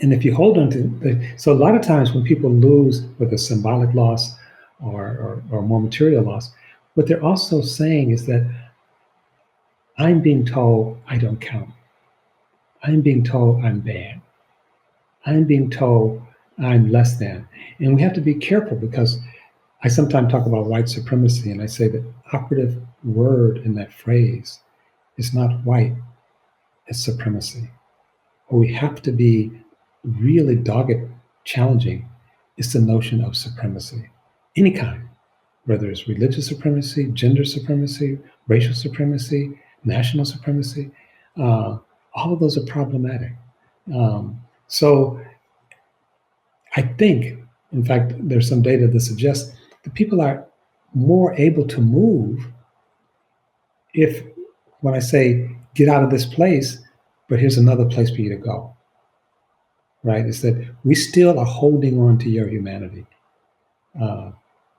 And if you hold on to, so a lot of times when people lose, whether symbolic loss or more material loss, what they're also saying is that I'm being told I don't count. I'm being told I'm bad. I'm being told I'm less than. And we have to be careful because I sometimes talk about white supremacy, and I say the operative word in that phrase is not white, it's supremacy. What we have to be really dogged, challenging, is the notion of supremacy, any kind, whether it's religious supremacy, gender supremacy, racial supremacy, national supremacy. All of those are problematic. So I think, in fact, there's some data that suggests that people are more able to move if, when I say get out of this place, but here's another place for you to go, right? Is that we still are holding on to your humanity.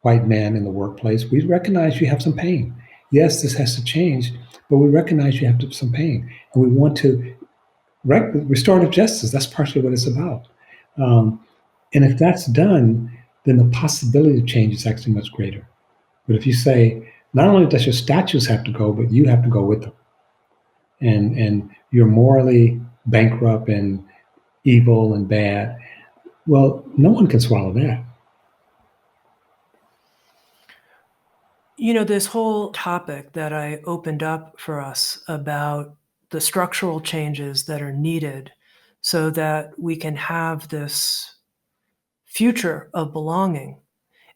White man in the workplace, we recognize you have some pain. Yes, this has to change, but we recognize you have some pain. And we want to restorative justice, that's partially what it's about. And if that's done, then the possibility of change is actually much greater. But if you say, not only does your statues have to go, but you have to go with them. And you're morally bankrupt and evil and bad, well, no one can swallow that. You know, this whole topic that I opened up for us about the structural changes that are needed so that we can have this future of belonging,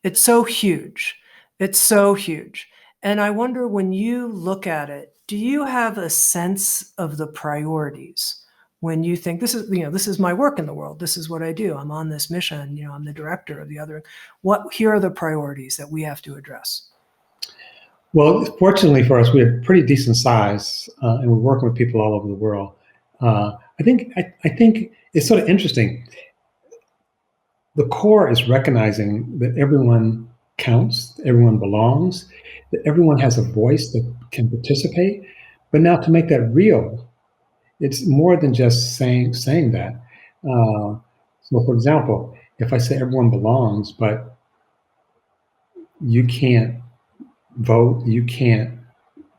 it's so huge. It's so huge. And I wonder, when you look at it, do you have a sense of the priorities when you think this is my work in the world, this is what I do, I'm on this mission, I'm the director of the other, here are the priorities that we have to address? Well, fortunately for us, we're pretty decent size, and we're working with people all over the world. I think it's sort of interesting. The core is recognizing that everyone counts, everyone belongs, that everyone has a voice that can participate. But now, to make that real, it's more than just saying that. So, for example, if I say everyone belongs, but you can't vote, you can't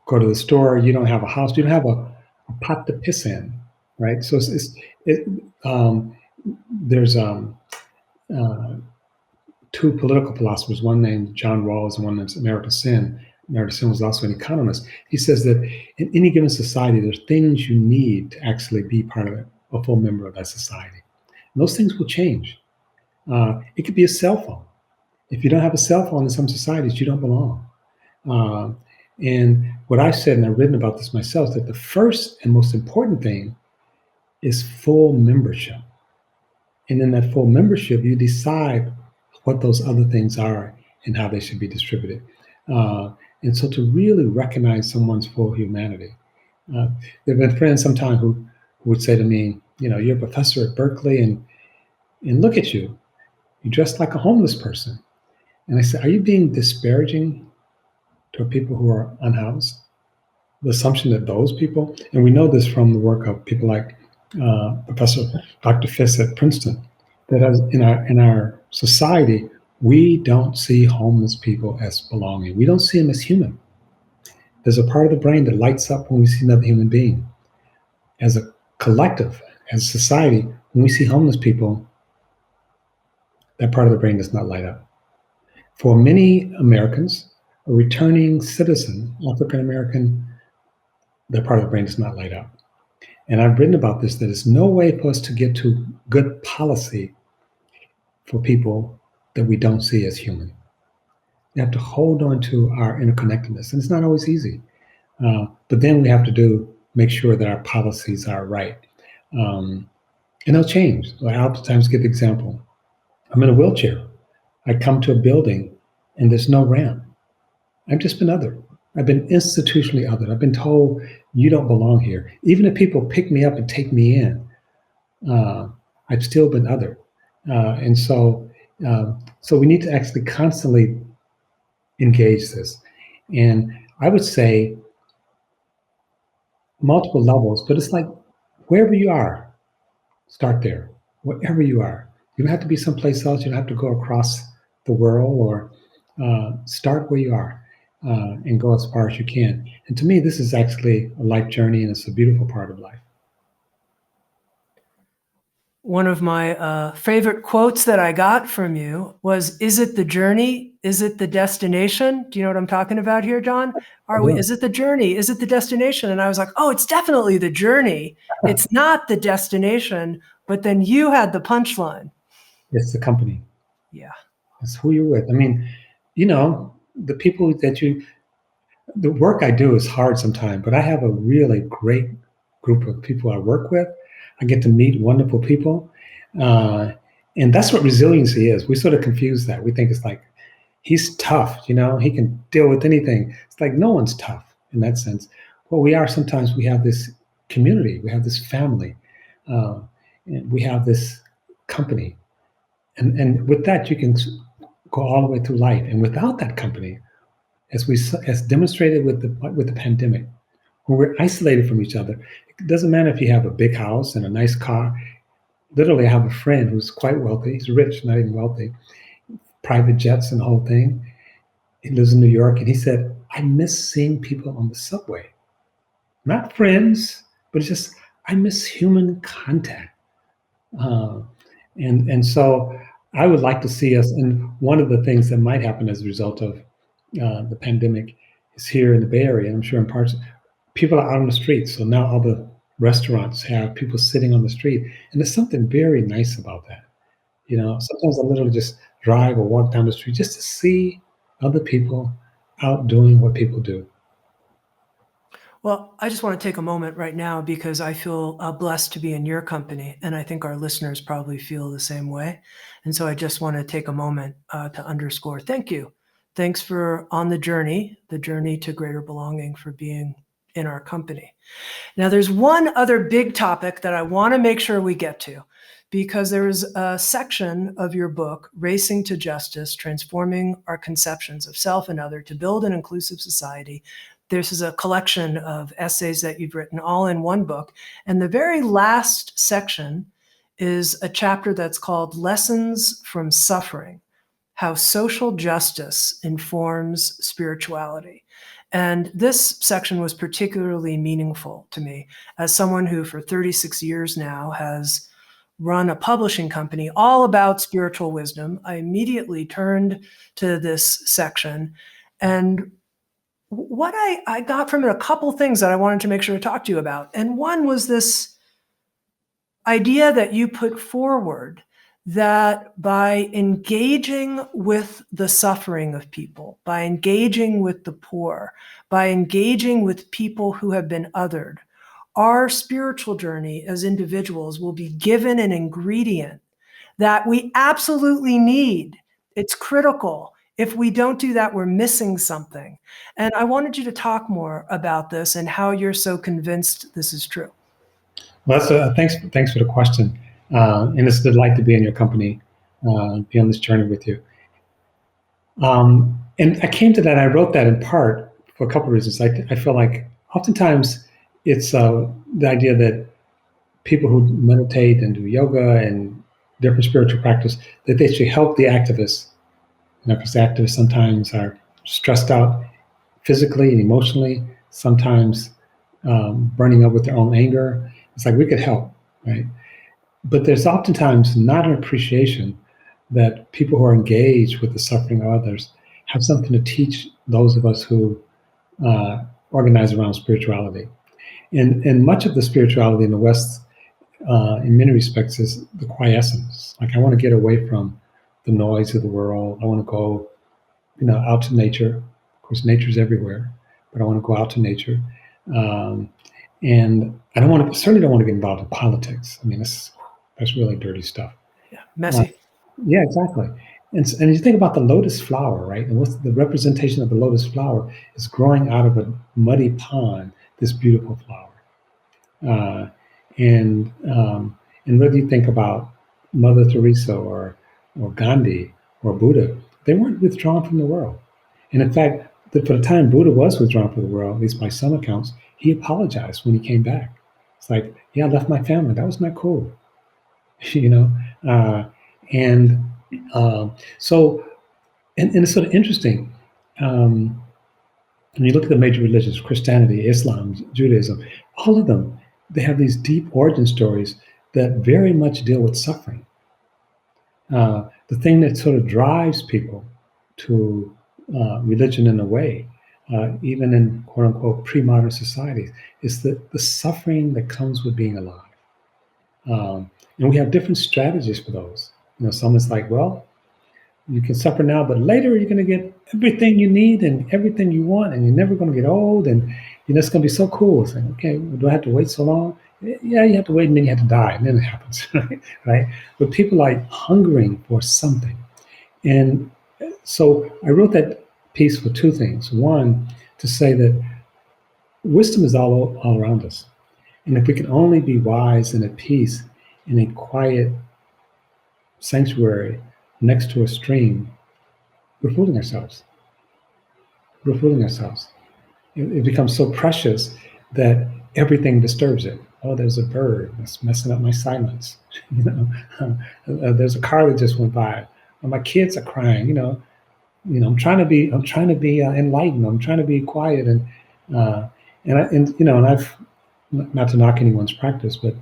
go to the store, you don't have a house, you don't have a pot to piss in, right? So there's two political philosophers, one named John Rawls and one named Amartya Sen. Amartya Sen was also an economist. He says that in any given society, there's things you need to actually be part of it, a full member of that society. And those things will change. It could be a cell phone. If you don't have a cell phone in some societies, you don't belong. And what I've said, and I've written about this myself, that the first and most important thing is full membership. And in that full membership, you decide what those other things are and how they should be distributed. And so to really recognize someone's full humanity. There have been friends sometimes who would say to me, you're a professor at Berkeley and look at you, you're dressed like a homeless person. And I said, are you being disparaging to people who are unhoused? The assumption that those people, and we know this from the work of people like Professor Dr. Fiss at Princeton, that in our society, we don't see homeless people as belonging. We don't see them as human. There's a part of the brain that lights up when we see another human being. As a collective, as a society, when we see homeless people, that part of the brain does not light up. For many Americans, a returning citizen, African American, that part of the brain does not light up. And I've written about this, that there's no way for us to get to good policy for people that we don't see as human. We have to hold on to our interconnectedness, and it's not always easy. But then we have to make sure that our policies are right. And they'll change. I oftentimes give the example. I'm in a wheelchair. I come to a building and there's no ramp. I've just been othered. I've been institutionally othered. I've been told you don't belong here. Even if people pick me up and take me in, I've still been othered. And so we need to actually constantly engage this. And I would say multiple levels, but it's like wherever you are, start there. Wherever you are, you don't have to be someplace else. You don't have to go across the world, or start where you are, and go as far as you can. And to me, this is actually a life journey, and it's a beautiful part of life. One of my favorite quotes that I got from you was, "Is it the journey? Is it the destination?" Do you know what I'm talking about here, John? Is it the journey? Is it the destination? And I was like, oh, it's definitely the journey. It's not the destination. But then you had the punchline. It's the company. Yeah. It's who you're with. I mean, the people the work I do is hard sometimes, but I have a really great group of people I work with. I get to meet wonderful people. Uh, and that's what resiliency is. We sort of confuse that. We think it's like, he's tough, he can deal with anything. It's like, no one's tough in that sense. Well, we are. Sometimes we have this community, we have this family, and we have this company. And with that, you can go all the way through life. And without that company, as demonstrated with the pandemic, when we're isolated from each other, it doesn't matter if you have a big house and a nice car. Literally, I have a friend who's quite wealthy. He's rich, not even wealthy, private jets and the whole thing. He lives in New York, and he said, I miss seeing people on the subway. Not friends, but it's just, I miss human contact. And so I would like to see us, and one of the things that might happen as a result of the pandemic is here in the Bay Area, and I'm sure in parts, people are out on the streets. So now all the restaurants have people sitting on the street, and there's something very nice about that. Sometimes I literally just drive or walk down the street just to see other people out doing what people do. Well, I just want to take a moment right now because I feel blessed to be in your company, and I think our listeners probably feel the same way. And so I just want to take a moment to underscore, thank you. Thanks for on the journey to greater belonging, for being in our company. Now, there's one other big topic that I want to make sure we get to, because there is a section of your book, Racing to Justice, Transforming Our Conceptions of Self and Other to Build an Inclusive Society. This is a collection of essays that you've written all in one book. And the very last section is a chapter that's called Lessons from Suffering: How Social Justice Informs Spirituality. And this section was particularly meaningful to me as someone who for 36 years now has run a publishing company all about spiritual wisdom. I immediately turned to this section, and what I got from it, a couple things that I wanted to make sure to talk to you about. And one was this idea that you put forward that by engaging with the suffering of people, by engaging with the poor, by engaging with people who have been othered, our spiritual journey as individuals will be given an ingredient that we absolutely need. It's critical. If we don't do that, we're missing something. And I wanted you to talk more about this and how you're so convinced this is true. Well, thanks for the question. And it's a delight to be in your company, be on this journey with you. And I came to that, I wrote that in part for a couple of reasons. I feel like oftentimes it's the idea that people who meditate and do yoga and different spiritual practice, that they should help the activists, because the activists sometimes are stressed out physically and emotionally, sometimes burning up with their own anger. It's like we could help, right? But there's oftentimes not an appreciation that people who are engaged with the suffering of others have something to teach those of us who organize around spirituality. And much of the spirituality in the West, in many respects, is the quiescence. Like, I want to get away from the noise of the world. I want to go, out to nature. Of course, nature's everywhere, but I want to go out to nature. And I certainly don't want to get involved in politics. I mean, that's really dirty stuff. Yeah, messy. Yeah, exactly. And you think about the lotus flower, right? And what's the representation of the lotus flower is growing out of a muddy pond, this beautiful flower. And whether you think about Mother Teresa or Gandhi or Buddha, they weren't withdrawn from the world. And in fact, that for the time Buddha was withdrawn from the world, at least by some accounts, he apologized when he came back. It's like, yeah, I left my family. That was not cool, you know. Uh, and so, and it's sort of interesting. Um, when you look at the major religions, Christianity, Islam, Judaism, all of them, they have these deep origin stories that very much deal with suffering. The thing that sort of drives people to religion in a way, even in quote unquote pre-modern societies, is the suffering that comes with being alive. And we have different strategies for those. Someone's like, well, you can suffer now, but later you're going to get everything you need and everything you want, and you're never going to get old, and it's going to be so cool. It's like, okay, do I have to wait so long? Yeah, you have to wait, and then you have to die, and then it happens, right? But people are hungering for something, and so I wrote that piece for two things. One, to say that wisdom is all around us, and if we can only be wise and at peace in a quiet sanctuary next to a stream, we're fooling ourselves. We're fooling ourselves. It becomes so precious that everything disturbs it. Oh, there's a bird that's messing up my silence. There's a car that just went by. Oh, my kids are crying. I'm trying to be. Enlightened. I'm trying to be quiet, and I've, not to knock anyone's practice, but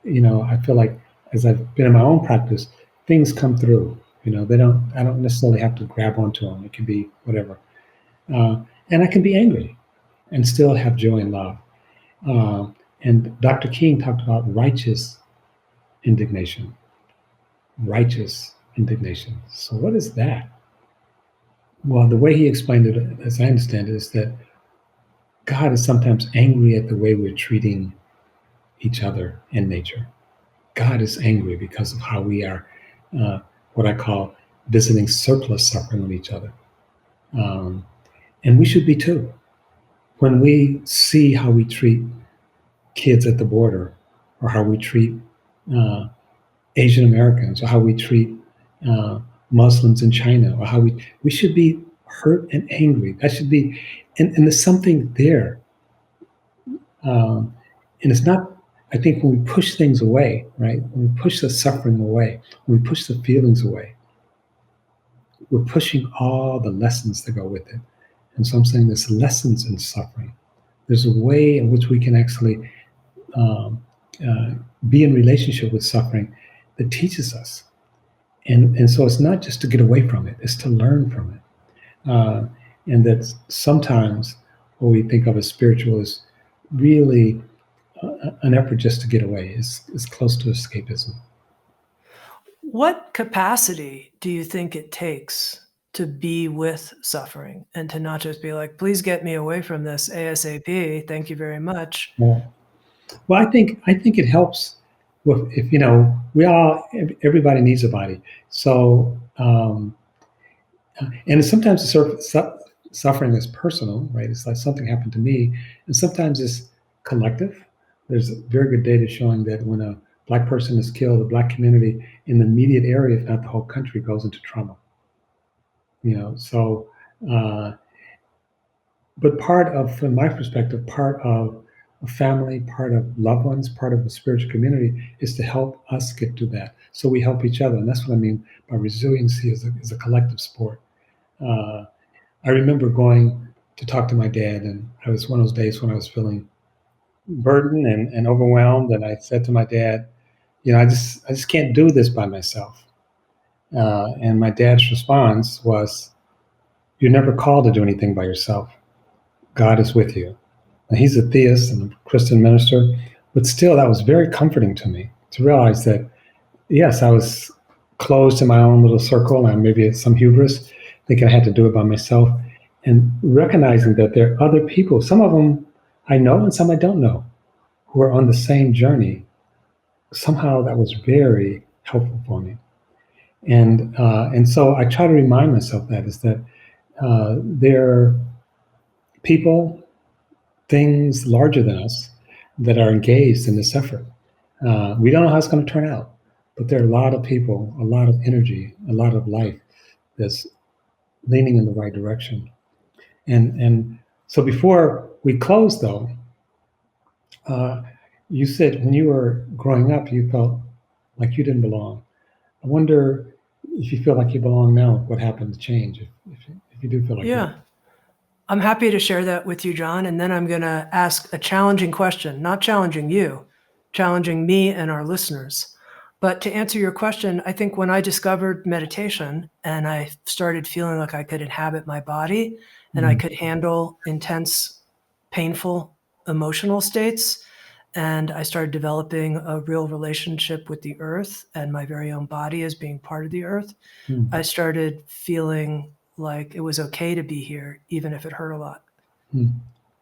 I feel like as I've been in my own practice, things come through. I don't necessarily have to grab onto them. It can be whatever, and I can be angry and still have joy and love. And Dr. King talked about righteous indignation. Righteous indignation. So, what is that? Well, the way he explained it, as I understand it, is that God is sometimes angry at the way we're treating each other in nature. God is angry because of how we are, what I call, visiting surplus suffering on each other. And we should be too. When we see how we treat kids at the border, or how we treat uh, Asian Americans, or how we treat Muslims in China, or how we should be hurt and angry. That should be, and there's something there. And it's not, I think when we push things away, right? When we push the suffering away, when we push the feelings away, we're pushing all the lessons that go with it. And so I'm saying there's lessons in suffering. There's a way in which we can actually um, uh, be in relationship with suffering that teaches us. And so it's not just to get away from it, it's to learn from it. And that sometimes what we think of as spiritual is really an effort just to get away, is close to escapism. What capacity do you think it takes to be with suffering and to not just be like, please get me away from this ASAP. Thank you very much. Yeah. Well, I think it helps with, if everybody needs a body. So and sometimes suffering is personal, right? It's like something happened to me, and sometimes it's collective. There's very good data showing that when a Black person is killed, the Black community in the immediate area, if not the whole country, goes into trauma. So, but part of, from my perspective, part of a family, part of loved ones, part of a spiritual community is to help us get through that. So we help each other, and that's what I mean by resiliency as a collective sport. Uh, I remember going to talk to my dad, and it was one of those days when I was feeling burdened and overwhelmed. And I said to my dad, I just can't do this by myself. And my dad's response was, "You're never called to do anything by yourself. God is with you." And he's a theist and a Christian minister, but still, that was very comforting to me to realize that, yes, I was closed in my own little circle, and maybe some hubris, thinking I had to do it by myself, and recognizing that there are other people, some of them I know and some I don't know, who are on the same journey. Somehow that was very helpful for me. And so I try to remind myself that is that there are people, things larger than us that are engaged in this effort. We don't know how it's going to turn out, but there are a lot of people, a lot of energy, a lot of life that's leaning in the right direction. And so before we close, though, you said when you were growing up, you felt like you didn't belong. I wonder if you feel like you belong now, what happened to change, if you do feel like Yeah. I'm happy to share that with you, John. And then I'm going to ask a challenging question, not challenging you, challenging me and our listeners. But to answer your question, I think when I discovered meditation and I started feeling like I could inhabit my body and I could handle intense, painful emotional states, and I started developing a real relationship with the earth and my very own body as being part of the earth, I started feeling like it was okay to be here, even if it hurt a lot.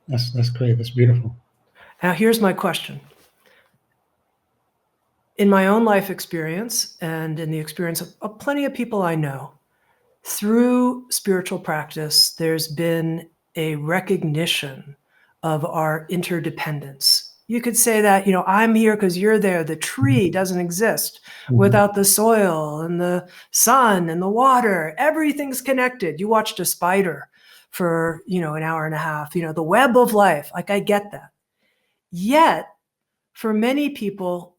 That's great. That's beautiful. Now, here's my question. In my own life experience and in the experience of plenty of people I know, through spiritual practice, there's been a recognition of our interdependence. You could say that, I'm here because you're there. The tree doesn't exist without the soil and the sun and the water. Everything's connected. You watched a spider for, an hour and a half, the web of life. Like, I get that. Yet, for many people,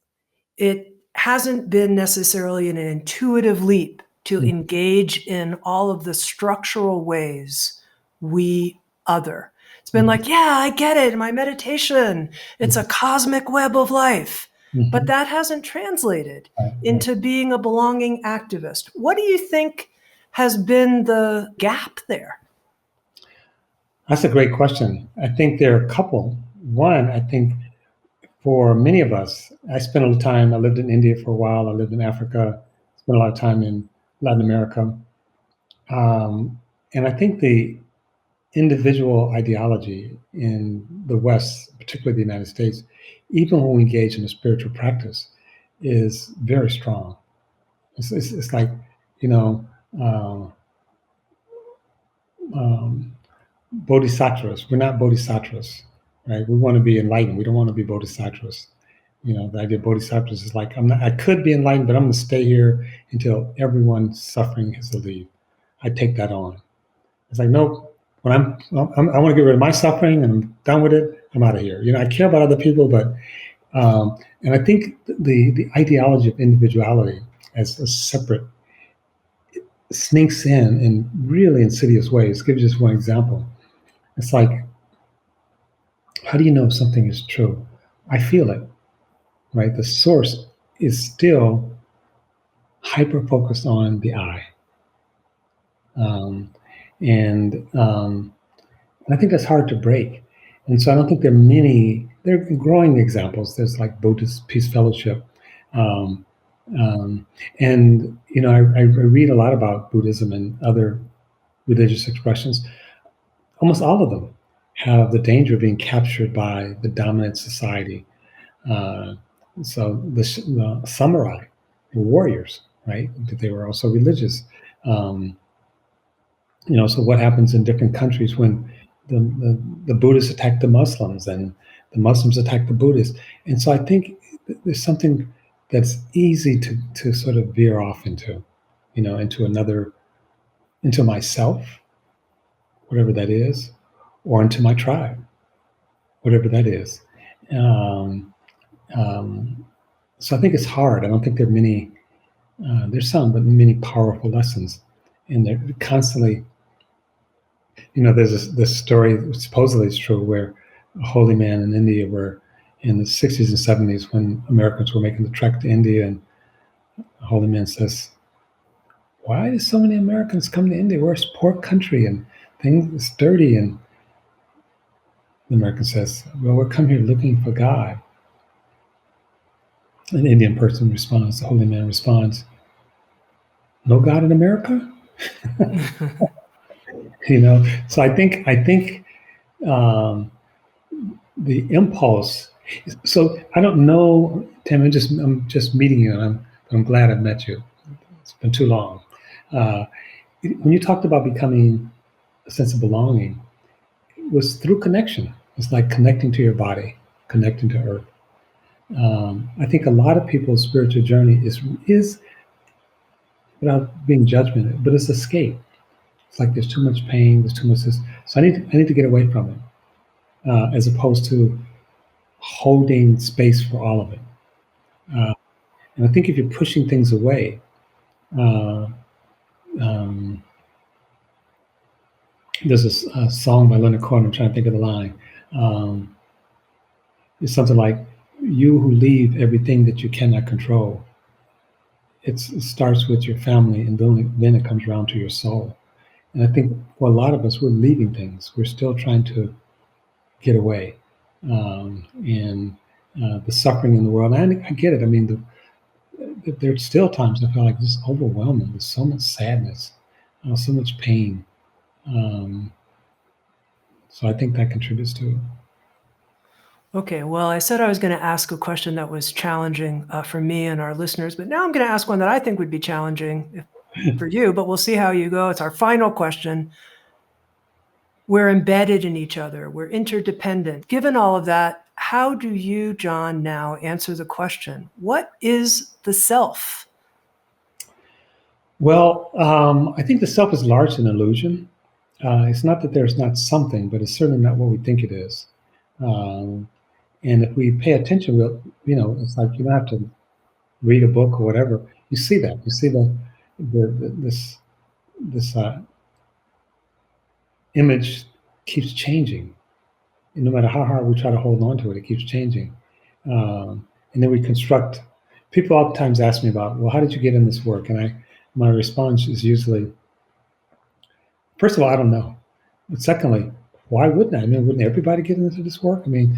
it hasn't been necessarily an intuitive leap to engage in all of the structural ways we other. It's been like, yeah, I get it in my meditation. It's a cosmic web of life. But that hasn't translated into being a belonging activist. What do you think has been the gap there? That's a great question. I think there are a couple. One, I think for many of us, I spent a little time, I lived in India for a while, I lived in Africa, spent a lot of time in Latin America. And I think the individual ideology in the West, particularly the United States, even when we engage in a spiritual practice, is very strong. It's like, bodhisattvas. We're not bodhisattvas, right? We want to be enlightened. We don't want to be bodhisattvas. The idea of bodhisattvas is like, I could be enlightened, but I'm going to stay here until everyone's suffering has to leave. I take that on. It's like, nope. When I want to get rid of my suffering and I'm done with it, I'm out of here. I care about other people, but and I think the ideology of individuality as a separate sneaks in really insidious ways. I'll give you just one example. It's like, how do you know if something is true? I feel it, right? The source is still hyper focused on the I. And I think that's hard to break. And so I don't think there are growing examples. There's like Buddhist Peace Fellowship. And, I read a lot about Buddhism and other religious expressions. Almost all of them have the danger of being captured by the dominant society. So the samurai were warriors, right? They were also religious. So what happens in different countries when the Buddhists attack the Muslims and the Muslims attack the Buddhists? And so I think there's something that's easy to sort of veer off into into myself, whatever that is, or into my tribe, whatever that is. So I think it's hard. I don't think there are many, there's some, but many powerful lessons. And they're constantly, there's this story, supposedly it's true, where a holy man in India were in the 60s and 70s when Americans were making the trek to India, and the holy man says, why do so many Americans come to India? We're a poor country and things is dirty. And the American says, well, we're come here looking for God. An Indian person responds, the holy man responds, no God in America? So I think the impulse. So I don't know, Tim. I'm just meeting you, and I'm glad I've met you. It's been too long. When you talked about becoming a sense of belonging, it was through connection. It's like connecting to your body, connecting to Earth. I think a lot of people's spiritual journey is without being judgmental, but it's escape. It's like there's too much pain, there's too much this. So I need to get away from it, as opposed to holding space for all of it. And I think if you're pushing things away, uh, um, there's a song by Leonard Cohen. I'm trying to think of the line. Um, it's something like, "You who leave everything that you cannot control." It starts with your family, and then it comes around to your soul. And I think for a lot of us, we're leaving things. We're still trying to get away, and the suffering in the world. And I get it. I mean, there's still times I feel like this overwhelming. There's so much sadness, so much pain. Um, so I think that contributes to it. Okay, well, I said I was going to ask a question that was challenging for me and our listeners, but now I'm going to ask one that I think would be challenging for you, but we'll see how you go. It's our final question. We're embedded in each other. We're interdependent. Given all of that, how do you, John, now answer the question, what is the self? Well, I think the self is largely an illusion. It's not that there's not something, but it's certainly not what we think it is. Um, and if we pay attention, it's like you don't have to read a book or whatever. You see that. You see this image keeps changing. And no matter how hard we try to hold on to it, it keeps changing. And then we construct. People oftentimes ask me about, well, how did you get in this work? And my response is usually, first of all, I don't know. But secondly, why wouldn't I? I mean, wouldn't everybody get into this work? I mean,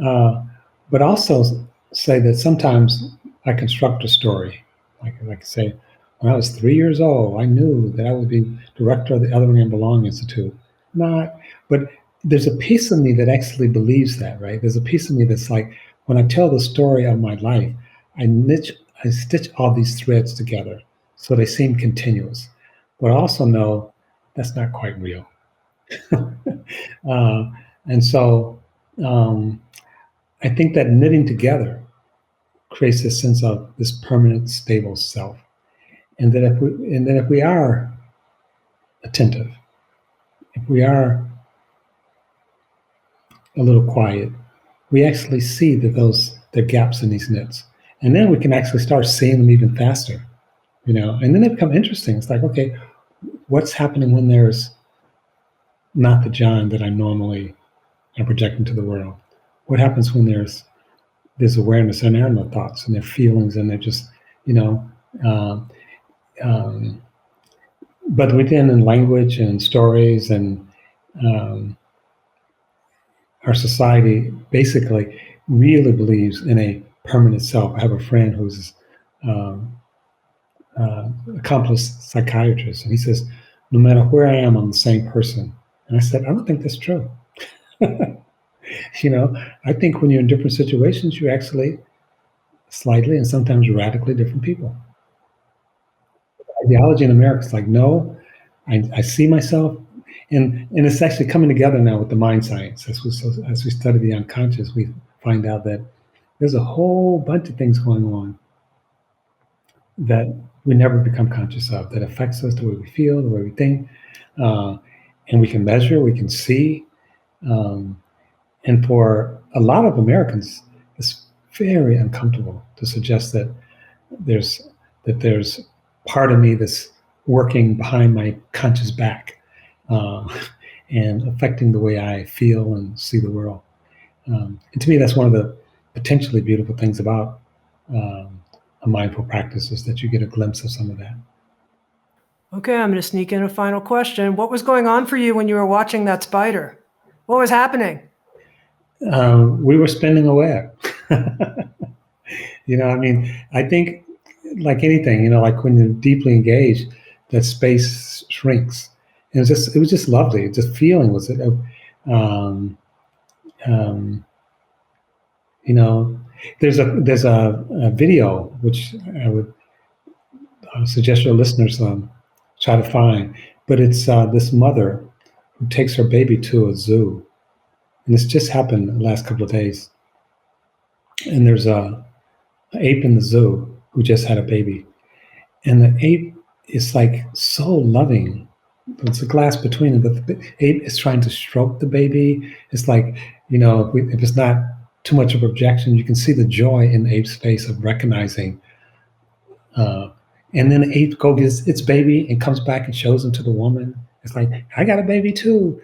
uh, but also say that sometimes I construct a story. Like I say, when I was 3 years old, I knew that I would be director of the Othering and Belonging Institute. Not, but there's a piece of me that actually believes that, right? There's a piece of me that's like, when I tell the story of my life, I stitch all these threads together so they seem continuous. But I also know that's not quite real. uh, and so um, I think that knitting together creates this sense of this permanent, stable self. And then if we are attentive, if we are a little quiet, we actually see that there are gaps in these knits. And then we can actually start seeing them even faster, and then they become interesting. It's like, okay, what's happening when there's not the John that I normally am projecting to the world? What happens when there's awareness and there are no thoughts and their feelings and they're just, you know, um, um, but within in language and stories and um, our society basically really believes in a permanent self. I have a friend who's um, accomplished psychiatrist, and he says, no matter where I am, I'm the same person. And I said, I don't think that's true. I think when you're in different situations, you're actually slightly and sometimes radically different people. Ideology in America is like, no, I see myself, and it's actually coming together now with the mind science. As we study the unconscious, we find out that there's a whole bunch of things going on that we never become conscious of that affects us, the way we feel, the way we think, and we can measure, we can see, and for a lot of Americans, it's very uncomfortable to suggest that there's there's part of me that's working behind my conscious back, uh, and affecting the way I feel and see the world. And to me, that's one of the potentially beautiful things about a mindful practice is that you get a glimpse of some of that. Okay, I'm going to sneak in a final question. What was going on for you when you were watching that spider? What was happening? We were spinning a web. I think like anything, like when you're deeply engaged, that space shrinks. And it was just lovely. The feeling was it. Um, there's a video which I would suggest your listeners try to find, but it's this mother who takes her baby to a zoo, and this just happened the last couple of days. And there's a ape in the zoo who just had a baby, and the ape is like so loving There's a glass between them. The ape is trying to stroke the baby. It's like, if it's not too much of a objection, you can see the joy in the ape's face of recognizing. And then the ape goes gets its baby and comes back and shows him to the woman. It's like, I got a baby too.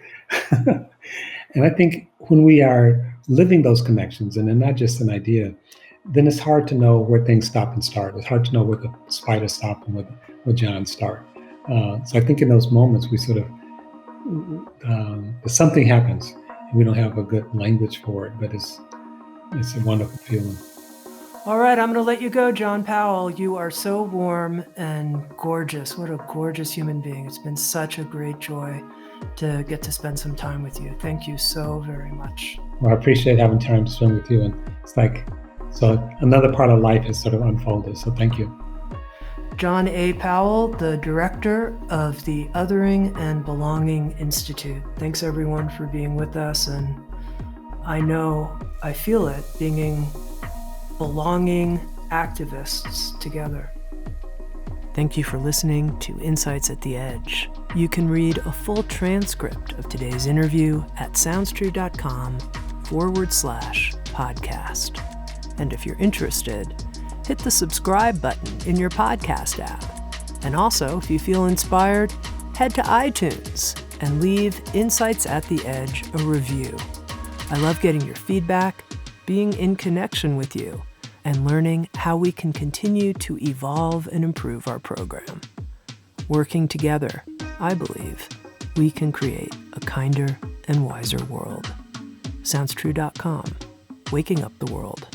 And I think when we are living those connections, and they're not just an idea, then it's hard to know where things stop and start. It's hard to know where the spider stop and where John start. So I think in those moments we sort of, something happens and we don't have a good language for it, but it's a wonderful feeling. All right, I'm going to let you go, John Powell. You are so warm and gorgeous. What a gorgeous human being. It's been such a great joy to get to spend some time with you. Thank you so very much. Well, I appreciate having time to spend with you. And it's like, so another part of life has sort of unfolded. So thank you. John A. Powell, the director of the Othering and Belonging Institute. Thanks everyone for being with us. And I feel it, being belonging activists together. Thank you for listening to Insights at the Edge. You can read a full transcript of today's interview at soundstrue.com/podcast. And if you're interested, hit the subscribe button in your podcast app. And also, if you feel inspired, head to iTunes and leave Insights at the Edge a review. I love getting your feedback, being in connection with you, and learning how we can continue to evolve and improve our program. Working together, I believe, we can create a kinder and wiser world. Soundstrue.com, waking up the world.